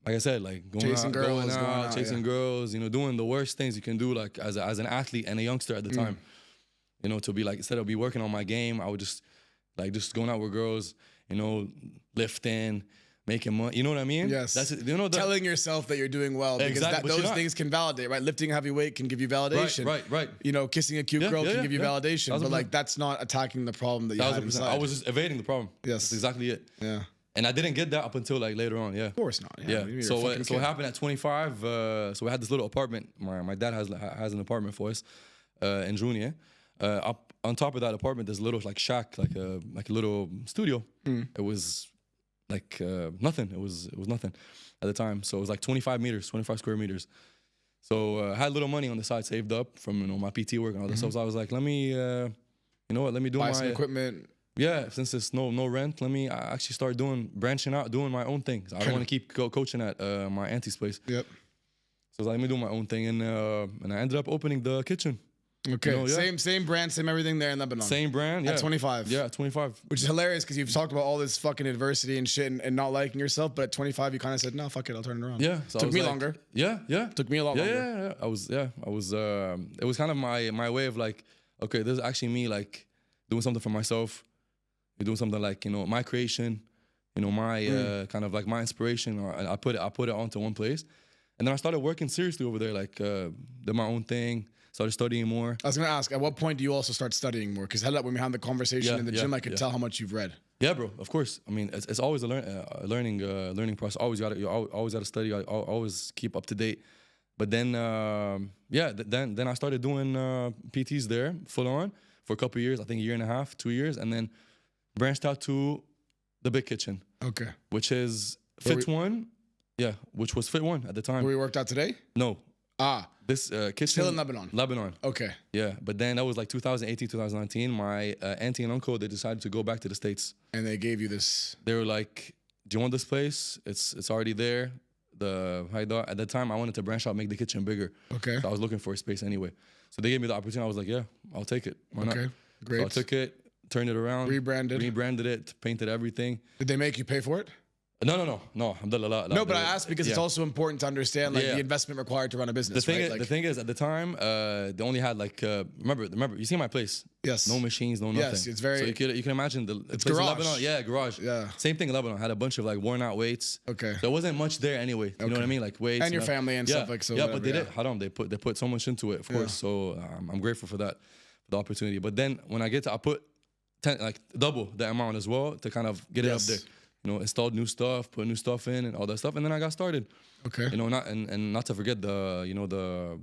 I said, like chasing girls, chasing girls, you know, doing the worst things you can do, like as an athlete and a youngster at the time. You know, to be like, instead of be working on my game, I would just going out with girls, you know, lifting, making money, you know what I mean? Yes. That's it. You know, telling yourself that you're doing well because those things can validate, right? Lifting a heavy weight can give you validation. Right. You know, kissing a cute girl can give you validation, but 1,000%. like that's not attacking the problem that you had inside. I was just evading the problem. Yes. That's exactly it. Yeah. And I didn't get that up until like later on. Yeah. Of course not. Yeah. So what happened at 25? So we had this little apartment. My dad has an apartment for us in Junior. Up on top of that apartment, there's a little like shack, like a little studio. It was like nothing. It was nothing at the time. So it was like 25 square meters. So I had a little money on the side saved up from my PT work and all that stuff. So I was like, let me, you know what? Let me do buy some equipment. Yeah, since it's no rent, let me actually start branching out, doing my own things. I don't want to keep coaching at my auntie's place. Yep. So I was like, let me do my own thing, and I ended up opening the kitchen. Okay, you know, same brand, same everything there in Lebanon. Same brand, yeah. At 25. Yeah, 25. Which is hilarious because you've talked about all this fucking adversity and shit and not liking yourself, but at 25 you kind of said, no, fuck it, I'll turn it around. Yeah. So Took me longer. Yeah. Took me a lot longer. Yeah. I was, it was kind of my way of like, okay, this is actually me like doing something for myself. You're doing something like, you know, my creation, you know, my kind of like my inspiration, or I put it onto one place. And then I started working seriously over there, like did my own thing, started studying more. I was gonna ask, at what point do you also start studying more? Because when we had the conversation Yeah, in the yeah, gym, I could yeah. tell how much you've read. Yeah, bro. Of course. I mean, it's always a learning process. You always gotta study. Always keep up to date. But then, then I started doing PTs there full on for a couple of years. I think a year and a half, 2 years, and then branched out to the big kitchen, Okay. which is Where Fit One. Yeah, which was Fit One at the time. Where we worked out today? No, Ah, this kitchen still in Lebanon. Lebanon. Okay. Yeah, but then that was like 2018, 2019. My auntie and uncle, they decided to go back to the States. And they gave you this. They were like, "Do you want this place? It's already there." At the time, I wanted to branch out, make the kitchen bigger. Okay. So I was looking for a space anyway. So they gave me the opportunity. I was like, "Yeah, I'll take it. Why not?" Okay. Great. So I took it, turned it around, Rebranded. it, painted everything. Did they make you pay for it? No. Alhamdulillah. No, but I asked because it's Yeah. also important to understand like Yeah. the investment required to run a business. The thing is, at the time, they only had like remember, you see my place. Yes. No machines, no nothing. Yes, it's very- So you can imagine the place in garage. Lebanon. Yeah, garage. Yeah. Same thing in Lebanon. Had a bunch of like worn out weights. Okay. There wasn't much there anyway. You know what I mean? Like weights. And your family and yeah. stuff, like, so Yeah, whatever, but they yeah. did. Haram. They put so much into it, of course. So I'm grateful for that, for the opportunity. But then when I put double the amount as well to kind of get it up Yes. there. You know, installed new stuff, put new stuff in, and all that stuff, and then I got started. Okay. You know, not to forget the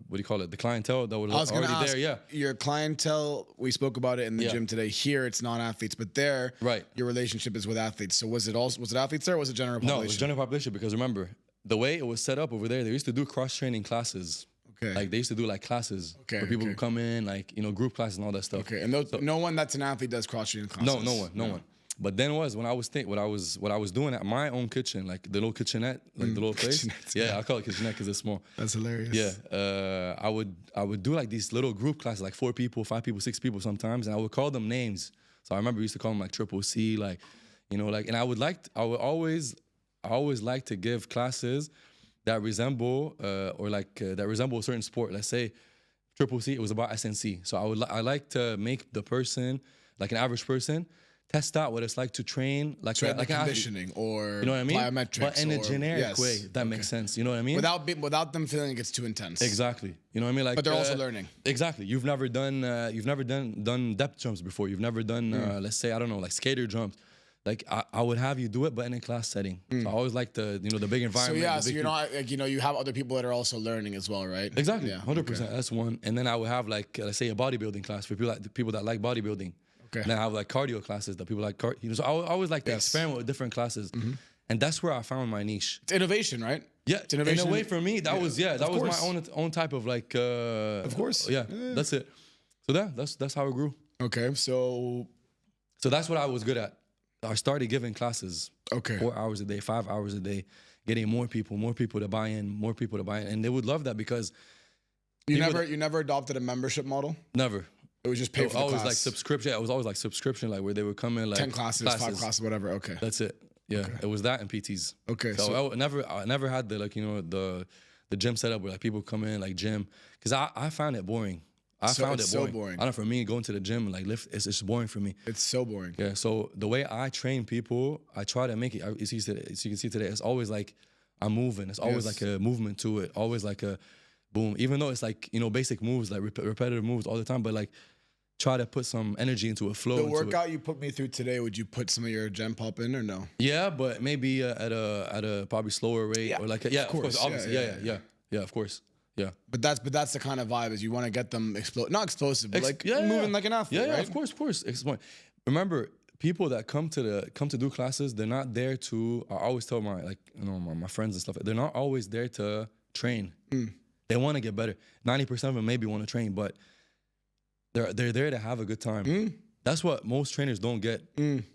what do you call it? The clientele that was, I was going to already ask, there. Yeah. your clientele, we spoke about it in the Yeah. gym today. Here, it's non-athletes, but there, Right. your relationship is with athletes. So was it athletes there or was it general population? No, it was general population because remember the way it was set up over there. They used to do cross training classes. Okay. Like they used to do like classes Okay, where people okay. would come in, like group classes and all that stuff. Okay, and no one that's an athlete does cross-training classes. No one. But then when I was doing at my own kitchen, like the little kitchenette, like the little place. kitchenettes, Yeah, I call it kitchenette because it's small. That's hilarious. Yeah, I would do like these little group classes, like 4 people, 5 people, 6 people sometimes, and I would call them names. So I remember we used to call them like Triple C, like, and I would always like to give classes that resemble that resemble a certain sport. Let's say Triple C, it was about SNC. So I like to make the person, like an average person, test out what it's like to train like an athlete. conditioning or You know what I mean? plyometrics. But in a or- generic yes, way, if that makes sense. You know what I mean? without them feeling it's too intense. Exactly. You know what I mean? Like, But they're also learning. Exactly. You've never done depth jumps before. You've never done let's say, I don't know, like skater jumps. Like I would have you do it, but in a class setting. So I always like the the big So environment. yeah, the so big you're people. not you have other people that are also learning as well, right? Exactly. Yeah. 100%. That's one. And then I would have like let's say a bodybuilding class for people that like bodybuilding. Okay. And then I have like cardio classes that people like So I always like to Yes. experiment with different classes, and that's where I found my niche. It's innovation, right? Yeah, It's innovation. in a way for me, that was course. my own type of like. Of course. Yeah, that's it. So that's how it grew. Okay, so So that's what I was good at. I started giving classes. Okay. 4 hours a day, 5 hours a day, getting more people to buy in, and they would love that because you people never adopted a membership model. never. It was just pay for the always class. like subscription. It was always like subscription, like where they would come in like 10 classes, 5 classes, whatever. Okay. That's it. Yeah, it was that and PTs. Okay, So, so- I never had the the gym setup where like people come in like gym because I found it boring. I So found it's it so boring. boring. I don't know, for me going to the gym and like lift, it's just boring for me. It's so boring. Yeah. So the way I train people, I try to make it. As you can see today, it's always like I'm moving. It's always Yes. like a movement to it. Always like a boom. Even though it's like basic moves, like repetitive moves all the time, but like try to put some energy into a flow. The into it. workout you put me through today, would you put some of your gem pop in or no? Yeah, but maybe at a probably slower rate Yeah, or like of course. obviously, yeah, of course, yeah. But that's the kind of vibe is you want to get them not explosive, but like moving like an athlete, Yeah, right? of course. Remember, people that come to do classes, they're not there to. I always tell my friends and stuff, they're not always there to train. They want to get better. 90% of them maybe want to train, but they're there to have a good time. That's what most trainers don't get.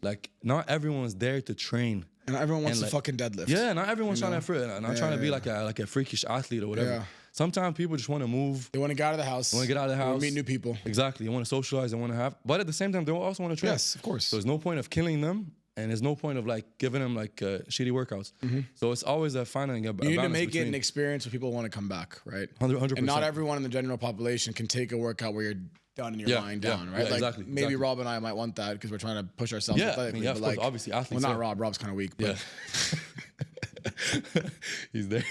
Like, not everyone's there to train. And everyone wants And to fucking deadlift. Yeah, not everyone's trying to be like a freakish athlete or whatever. Yeah. Sometimes people just want to move. They want to get out of the house. Want to get out of the They wanna house. meet new people. Exactly. They want to socialize. They want to have, but at the same time, they also want to train. Yes, of course. So there's no point of killing them, and there's no point of like giving them like shitty workouts. So it's always finding a You need to balance make it between an experience where people want to come back, right? 100%. And not everyone in the general population can take a workout where you're done and you're lying down, right? yeah, like exactly, maybe exactly. Rob and I might want that because we're trying to push ourselves Yeah, I athletically. mean, yeah, but of course, like, obviously, athletes, well, not yeah. Rob. Rob's kind of weak, but He's there.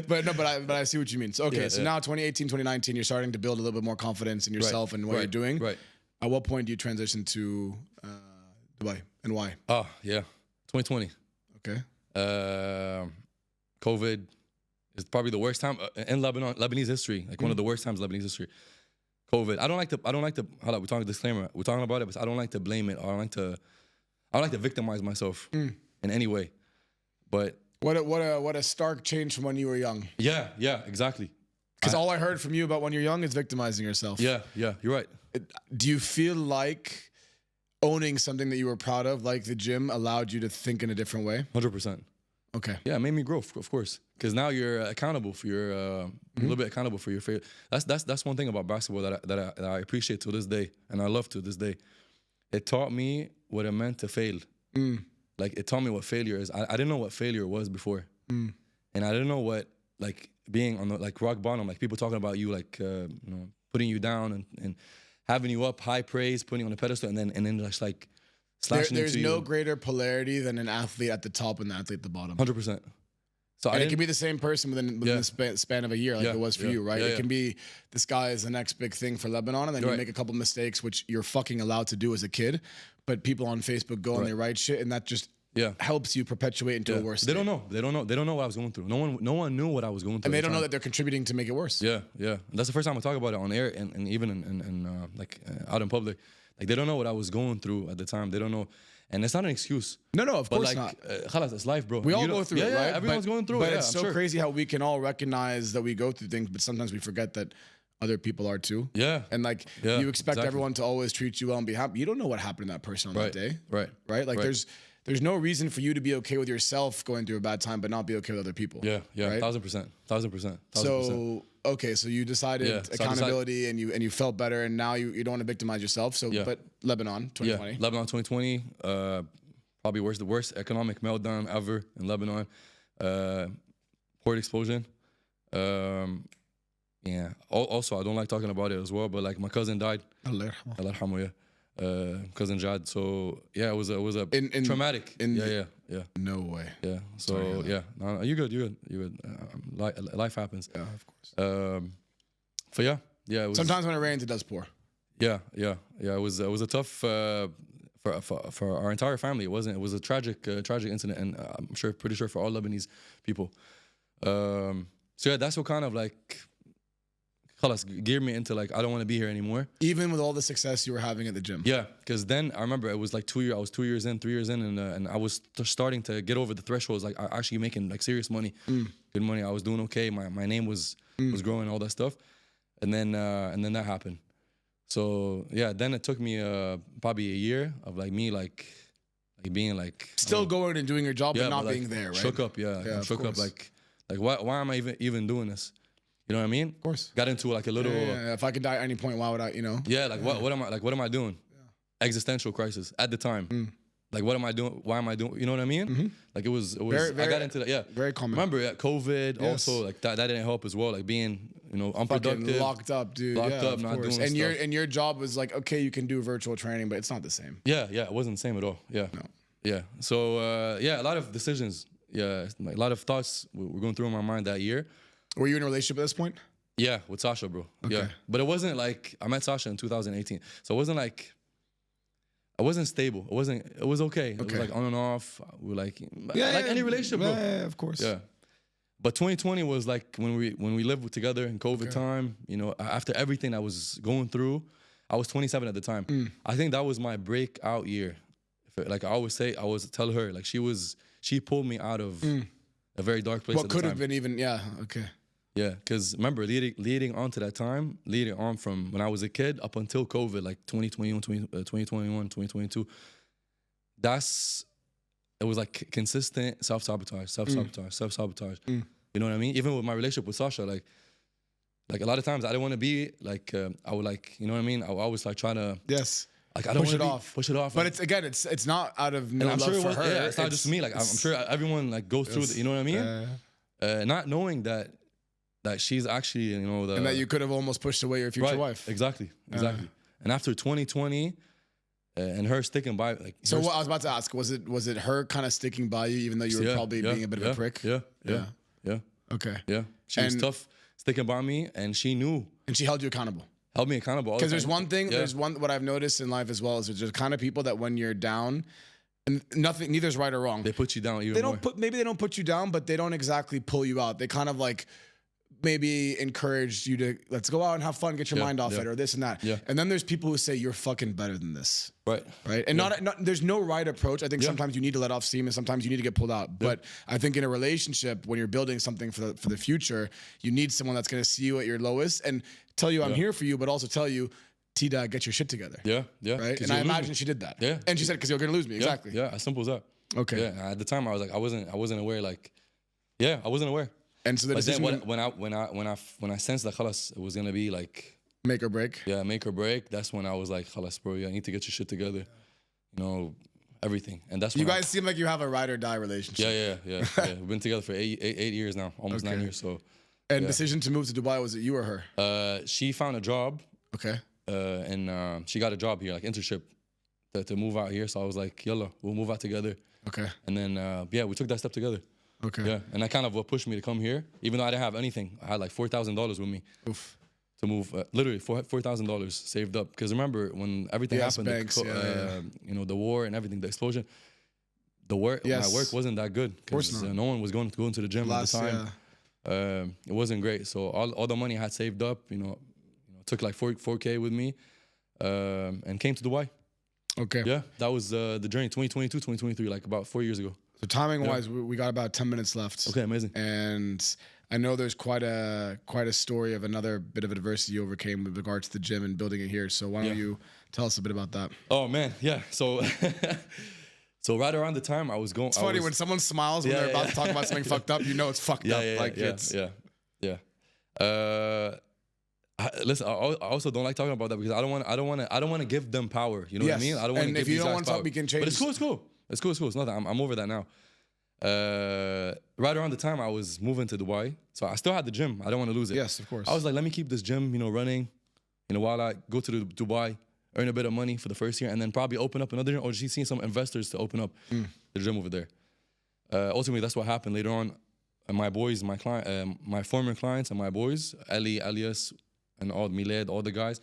But I see what you mean. So, okay, Yeah, so yeah. now 2018, 2019, you're starting to build a little bit more confidence in yourself and what you're doing. Right. At what point do you transition to Dubai, and why? Oh, yeah. 2020. Okay. COVID is probably the worst time in Lebanese history. Like one of the worst times in Lebanese history. COVID. I don't like to, hold up, we're talking disclaimer. We're talking about it, but I don't like to blame it. I don't like to victimize myself in any way. But What a stark change from when you were young. yeah, exactly. Because all I heard from you about when you're young is victimizing yourself. Yeah, you're right. Do you feel like owning something that you were proud of, like the gym, allowed you to think in a different way? 100%. Okay. Yeah, it made me grow, of course. Because now you're accountable for your, a little bit accountable for your failure. That's one thing about basketball that I appreciate to this day, and I love to this day. It taught me what it meant to fail. Like it taught me what failure is. I didn't know what failure was before, and I didn't know what like being on the like rock bottom, like people talking about you, like putting you down and having you up, high praise, putting you on a pedestal, and then just like slashing There's into no you. greater polarity than an athlete at the top and an athlete at the bottom. 100%. So And I it can be the same person within the span of a year, like it was for you, right? It can be this guy is the next big thing for Lebanon, and then you make a couple mistakes, which you're fucking allowed to do as a kid, but people on Facebook go and they write shit, and that just helps you perpetuate into a worse state. They don't know. They don't know what I was going through. No one knew what I was going through. And they at the don't know time. that they're contributing to make it worse. Yeah. And that's the first time I talk about it on air and even in out in public. Like they don't know what I was going through at the time. They don't know. And it's not an excuse. No, of But course like, not. Khalas, it's life, bro. We all You go don't- through it, yeah, right? everyone's going through it. But Yeah, it's I'm so sure. crazy how we can all recognize that we go through things, but sometimes we forget that other people are too. Yeah. And like Yeah, you expect exactly. everyone to always treat you well and be happy. You don't know what happened to that person on that day. Right. Like there's no reason for you to be okay with yourself going through a bad time, but not be okay with other people. Yeah. Right? 1000%. So okay, so you decided Yeah, so I accountability and you felt better, and now you don't want to victimize yourself. So but Lebanon 2020. Yeah, Lebanon 2020, probably the worst economic meltdown ever in Lebanon. Port explosion. Also, I don't like talking about it as well, but like my cousin died. Allah yarhamah. Allah yarhamu, yeah. Cousin Jad. So yeah, it was a traumatic. Yeah. No way. Yeah. So no, you good. Life happens. Yeah, of course. But yeah. It was, Sometimes when it rains, it does pour. Yeah. It was a tough for our entire family. It was a tragic incident, and I'm pretty sure for all Lebanese people. So yeah, that's what kind of like, khalas, geared me into like I don't want to be here anymore. Even with all the success you were having at the gym. Yeah, because then I remember it was like 2 years. I was 2 years in, 3 years in, and I was starting to get over the thresholds. Like actually making like serious money, good money. I was doing okay. My name was growing, all that stuff, and then that happened. So yeah, then it took me probably a year of like me like being like Still going and doing your job, but not like, being there, right? Shook up, shook up like why am I even doing this? You know what I mean? Of course. Got into like a little If I could die at any point, why would I? what am I doing? Existential crisis at the time. Like what am I doing? Why am I doing? You know what I mean? Like it was Very, I got into that. Yeah, very common. Remember COVID Yes. also like that didn't help as well. Like being Fucking unproductive, locked up, dude. Locked Yeah, up, of not course. doing stuff. And your job was like, okay, you can do virtual training, but it's not the same. Yeah, it wasn't the same at all. Yeah. No. Yeah. So a lot of decisions. Yeah, like, a lot of thoughts were going through my mind that year. Were you in a relationship at this point? Yeah, with Sasha, bro. Yeah. But it wasn't like I met Sasha in 2018. So it wasn't like I wasn't stable. It was okay. It was like on and off. We were like any relationship, bro. Yeah, of course. Yeah. But 2020 was like when we lived together in COVID time, after everything I was going through, I was 27 at the time. I think that was my breakout year. Like I always tell her, like she pulled me out of a very dark place. What at the could time. have been even, okay. Yeah, because remember, leading on to that time, leading on from when I was a kid up until COVID, like 2021, 2022, it was like consistent self-sabotage. You know what I mean? Even with my relationship with Sasha, like a lot of times I didn't want to be like, I would like, you know what I mean? I would always like try to... Yes. Like I don't push it off. But it's not out of no and I'm love sure for her. Yeah, it's not just me. Like I'm sure everyone like goes through it, you know what I mean? Not knowing that she's actually, and that you could have almost pushed away your future wife. Exactly. And after 2020, and her sticking by. Like, So what I was about to ask, was it her kind of sticking by you, even though you were probably being a bit of a prick? Yeah. Okay. Yeah. She was And- tough, sticking by me, and she knew. And she held you accountable. Held me accountable. Because there's one thing, what I've noticed in life as well is there's the kind of people that when you're down, and neither's right or wrong. They put you down even They more. maybe they don't put you down, but they don't exactly pull you out. They kind of like maybe encourage you to let's go out and have fun, get your mind off it, or this and that. Yeah. And then there's people who say you're fucking better than this. Right. And not there's no right approach. I think sometimes you need to let off steam and sometimes you need to get pulled out. But I think in a relationship, when you're building something for the future, you need someone that's going to see you at your lowest and tell you I'm here for you, but also tell you, T-Dog, get your shit together. Yeah. Right. And I imagine she did that. Yeah. And she said, because you're going to lose me. Exactly. Yeah. As simple as that. Okay. Yeah. At the time, I was like, I wasn't aware. Like, yeah, I wasn't aware. And so the But then decision when I sensed that khalas, it was gonna be like make or break. Yeah, make or break. That's when I was like, khalas, bro, you need to get your shit together. You know, everything. And that's when You guys seem like you have a ride or die relationship. Yeah. We've been together for eight years now, almost 9 years. So And decision to move to Dubai, was it you or her? she found a job. Okay. And she got a job here, like internship, to move out here. So I was like, yalla, we'll move out together. Okay. And then we took that step together. Okay. Yeah, and that kind of what pushed me to come here, even though I didn't have anything. I had like $4,000 with me to move. Literally $4,000 saved up. Because remember when everything happened, banks, you know, the war and everything, the explosion. My work wasn't that good because no one was going to the gym at the time. It wasn't great. So all the money I had saved up, you know, took like 4K with me, and came to Dubai. Okay. Yeah, that was the journey. 2022, 2023, like about 4 years ago. So timing wise, we got about 10 minutes left. Okay, amazing. And I know there's quite a story of another bit of adversity you overcame with regards to the gym and building it here. So why don't you tell us a bit about that? Oh man, yeah. So so right around the time I was going, it's funny when someone smiles when they're about to talk about something fucked up. You know it's fucked up. Listen, I also don't like talking about that because I don't want to give them power. You know what I mean? I don't want to give. And if you don't want to talk, we can change. But it's cool. It's cool. It's nothing. I'm over that now. Right around the time I was moving to Dubai, so I still had the gym. I don't want to lose it. Yes, of course. I was like, let me keep this gym, running, while I go to Dubai, earn a bit of money for the first year, and then probably open up another gym, or just seeing some investors to open up the gym over there. Ultimately, that's what happened later on. My boys, my former clients, and my boys, Ali, Alias, and all Milad, all the guys,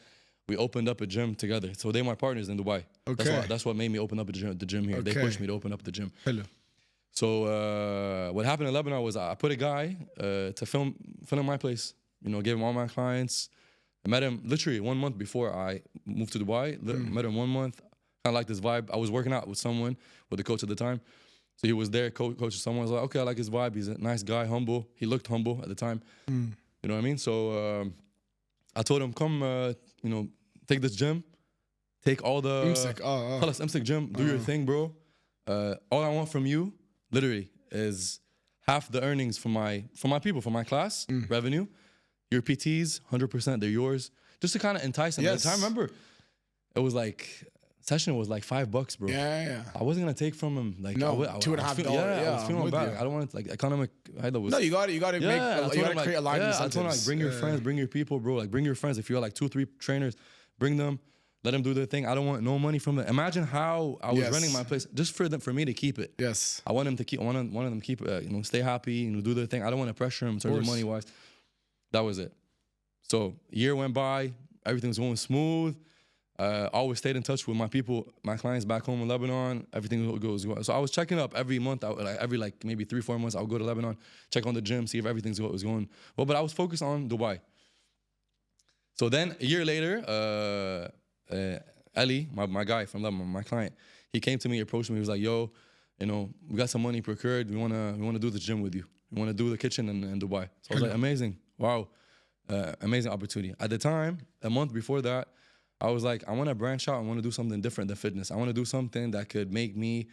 we opened up a gym together. So they're my partners in Dubai. Okay. That's what made me open up the gym here. Okay. They pushed me to open up the gym. Hello. So what happened in Lebanon was I put a guy to film my place. Gave him all my clients. I met him literally 1 month before I moved to Dubai. Met him 1 month. Kind of like this vibe. I was working out with someone, with the coach at the time. So he was there, coaching someone. I was like, okay, I like his vibe. He's a nice guy, humble. He looked humble at the time. You know what I mean? So I told him, come, take this gym. Take all the... MSIC gym. Do your thing, bro. All I want from you, literally, is half the earnings for my people, for my class, revenue. Your PTs, 100%, they're yours. Just to kind of entice them. Yes. At the time, remember, it was like... Session was like $5, bro. Yeah. I wasn't gonna take from him like $2.50. I was feeling bad. I don't want it like economic. No, you got to create alignment. I told him like bring your friends, bring your people, bro. Like bring your friends. If you have like 2-3 trainers, bring them. Let them do their thing. I don't want no money from it. Imagine how I was running my place just for me to keep it. Yes. I want them to keep. I want them to keep. Stay happy. Do their thing. I don't want to pressure them in terms of money wise. That was it. So a year went by. Everything was going smooth. Always stayed in touch with my people, my clients back home in Lebanon. Everything goes well. So I was checking up every month. Every maybe 3-4 months, I would go to Lebanon, check on the gym, see if everything's was going well. But I was focused on Dubai. So then a year later, Ali, my guy from Lebanon, my client, he came to me, approached me. He was like, "Yo, we got some money procured. We wanna do the gym with you. We wanna do the kitchen in Dubai." So I was like, "Amazing, wow, amazing opportunity." At the time, a month before that, I was like, I want to branch out. I want to do something different than fitness. I want to do something that could make me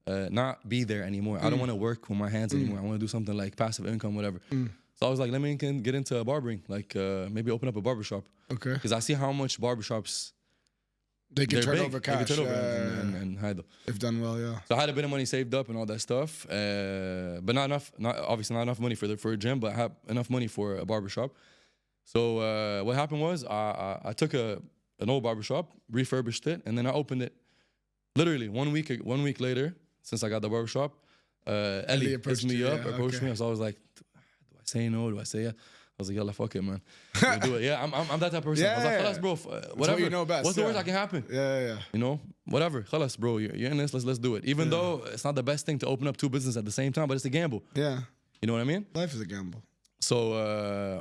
not be there anymore. I don't want to work with my hands anymore. I want to do something like passive income, whatever. So I was like, let me get into barbering, like maybe open up a barbershop. Okay. Because I see how much barbershops they can turn big. over cash. They can turn over and hide them. If done well, yeah. So I had a bit of money saved up and all that stuff, but not enough. Obviously not enough money for a gym, but I have enough money for a barbershop. So what happened was I took an old barbershop, refurbished it, and then I opened it Literally 1 week later, since I got the barbershop, Ellie approached hits me you, up, yeah, approached okay. me. So I was like, do I say no? Do I say yeah? I was like, yalla, fuck it, man. We'll do it. Yeah, I'm that type of person. I was like, Yeah. khalas, bro, whatever. what you know best, What's the worst yeah. that can happen? Yeah. You know, whatever. Khalas, bro, you're in this. Let's do it. Even though it's not the best thing to open up two businesses at the same time, but it's a gamble. Yeah. You know what I mean? Life is a gamble. So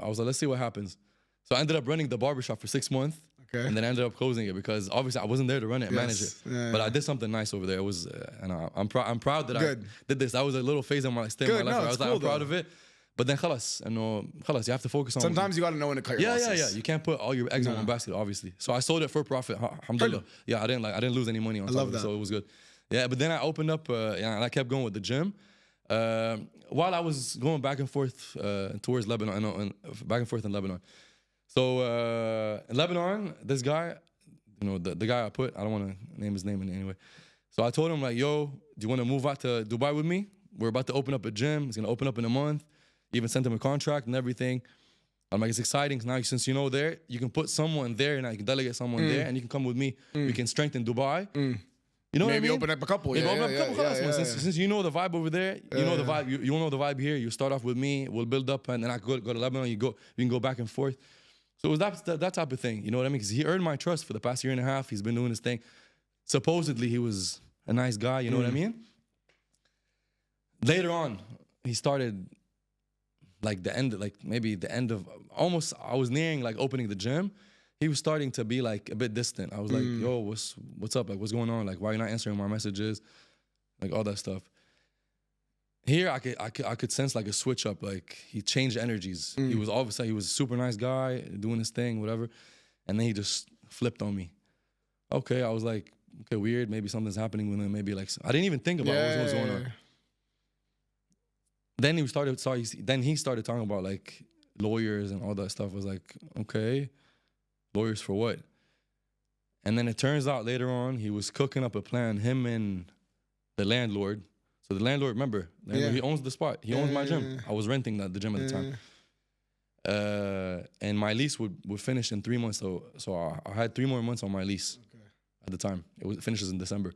I was like, let's see what happens. So I ended up running the barbershop for 6 months. Okay. And then I ended up closing it because obviously I wasn't there to run it and manage it. Yeah, But yeah. I did something nice over there. It was, and I'm proud that Good. I did this. That was a little phase of my stay in my Good, life. no, Where I it's was like, cool I'm proud though. of it. But then khalas, you have to focus on. Sometimes you got to know when to cut your losses. Yeah. You can't put all your eggs in one basket, obviously. So I sold it for profit. Alhamdulillah. Yeah, I didn't lose any money on top love of it, that. so it was good. Yeah, but then I opened up, and I kept going with the gym. While I was going back and forth towards Lebanon, back and forth in Lebanon. So in Lebanon, this guy, the guy I put, I don't want to name his name in any way. So I told him like, yo, do you want to move out to Dubai with me? We're about to open up a gym. It's gonna open up in a month. Even sent him a contract and everything. I'm like, it's exciting. Now, since you know there, you can put someone there. Now you can delegate someone there, and you can come with me. We can strengthen Dubai. You know Maybe what I mean? open up a couple. Maybe Yeah, open up a couple. yeah, Khalas, man. Since you know the vibe over there, you know the vibe. You know the vibe here. You start off with me. We'll build up, and then I go to Lebanon. You can go back and forth. So it was that type of thing. You know what I mean? Because he earned my trust for the past year and a half. He's been doing his thing. Supposedly he was a nice guy. You know what I mean? Later on, he started maybe the end of almost. I was nearing like opening the gym. He was starting to be like a bit distant. I was like, yo, what's up? Like, what's going on? Like, why are you not answering my messages? Like all that stuff. Here, I could sense like a switch up. Like he changed energies. He was obviously he was a super nice guy doing his thing, whatever. And then he just flipped on me. Okay, I was like, okay, weird. Maybe something's happening with him. Maybe like I didn't even think about what was going on. Then he started talking about like lawyers and all that stuff. I was like, okay, lawyers for what? And then it turns out later on he was cooking up a plan. Him and the landlord. So the landlord, remember, he owns the spot. He owns my gym. I was renting the gym at the time. And my lease would finish in 3 months. So I had 3 more months on my lease at the time. It finishes in December.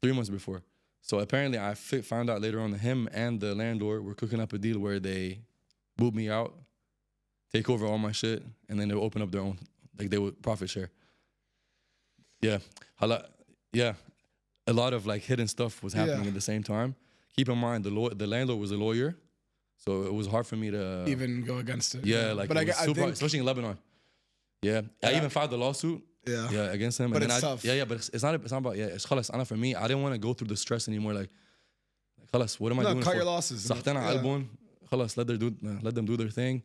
3 months before. So apparently I found out later on that him and the landlord were cooking up a deal where they boot me out, take over all my shit, and then they would open up their own, like they would profit share. Yeah. A lot of like hidden stuff was happening at the same time. Keep in mind, the landlord was a lawyer, so it was hard for me to even go against it. Yeah, like but it was I super, think, especially in Lebanon. Yeah, I even filed the lawsuit. Yeah. Against him. But and it's then tough. But it's not about it's khalas. Ana for me, I didn't want to go through the stress anymore. Like khalas, what am I doing? cut your losses. Sahtana albun. Khalas, let them do their thing.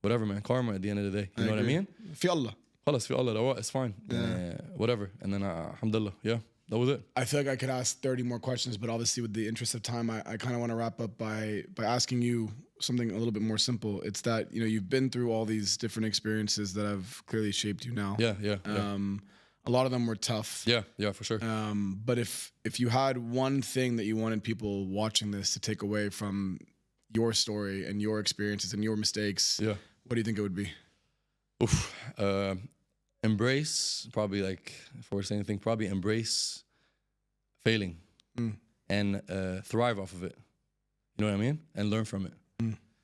Whatever, man. Karma at the end of the day. You know what I mean? Fi Allah. Khalas, fi Allah, it's fine. Whatever. And then alhamdulillah, that was it. I feel like I could ask 30 more questions, but obviously with the interest of time, I kind of want to wrap up by asking you something a little bit more simple. It's that, you've been through all these different experiences that have clearly shaped you now. Yeah. A lot of them were tough. Yeah, for sure. But if you had one thing that you wanted people watching this to take away from your story and your experiences and your mistakes, what do you think it would be? Embrace, probably like, if I were to say anything, probably embrace failing and thrive off of it. You know what I mean? And learn from it.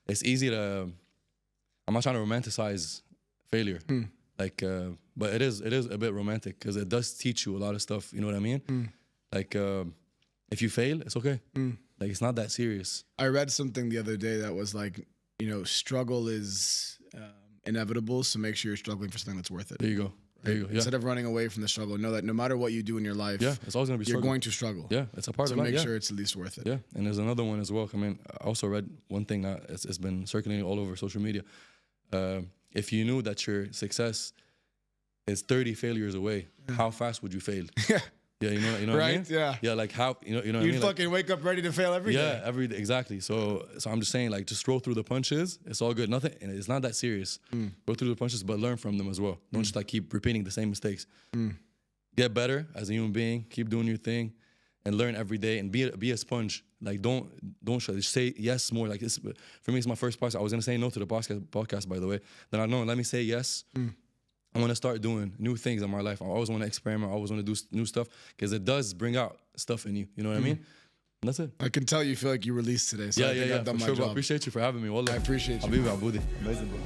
It's easy to, I'm not trying to romanticize failure. Like, but it is a bit romantic because it does teach you a lot of stuff. You know what I mean? Like, if you fail, it's okay. Like, it's not that serious. I read something the other day that was like, struggle is inevitable, so make sure you're struggling for something that's worth it. There you go. Yeah. Instead of running away from the struggle, know that no matter what you do in your life, it's always gonna be you're struggle. going to struggle. Yeah, it's a part so of life. make sure it's at least worth it. Yeah, and there's another one as well. I mean, I also read one thing that it's been circulating all over social media. If you knew that your success is 30 failures away, how fast would you fail? Yeah, you know what I mean? Yeah. Yeah, like how you know what I You'd mean? fucking wake up ready to fail every day. Yeah, every day, exactly. So I'm just saying, like, just roll through the punches. It's all good. Nothing. And it's not that serious. Go through the punches, but learn from them as well. Don't just like keep repeating the same mistakes. Get better as a human being. Keep doing your thing, and learn every day. And be a sponge. Like don't just say yes more. Like this for me, it's my first podcast. I was gonna say no to the podcast by the way. Then I know. Let me say yes. I want to start doing new things in my life. I always want to experiment. I always want to do new stuff because it does bring out stuff in you. You know what I mean? And that's it. I can tell you feel like you released today. So I think I've done for my sure, job. bro. I appreciate you for having me. Wallah. I appreciate you. Habibi, Aboudi. Amazing, bro.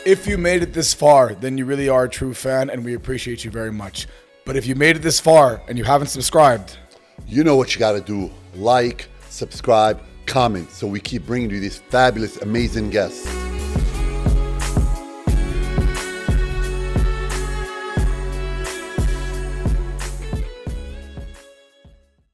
If you made it this far, then you really are a true fan, and we appreciate you very much. But if you made it this far and you haven't subscribed, You know what you got to do. Like, subscribe, comment, so we keep bringing you these fabulous, amazing guests.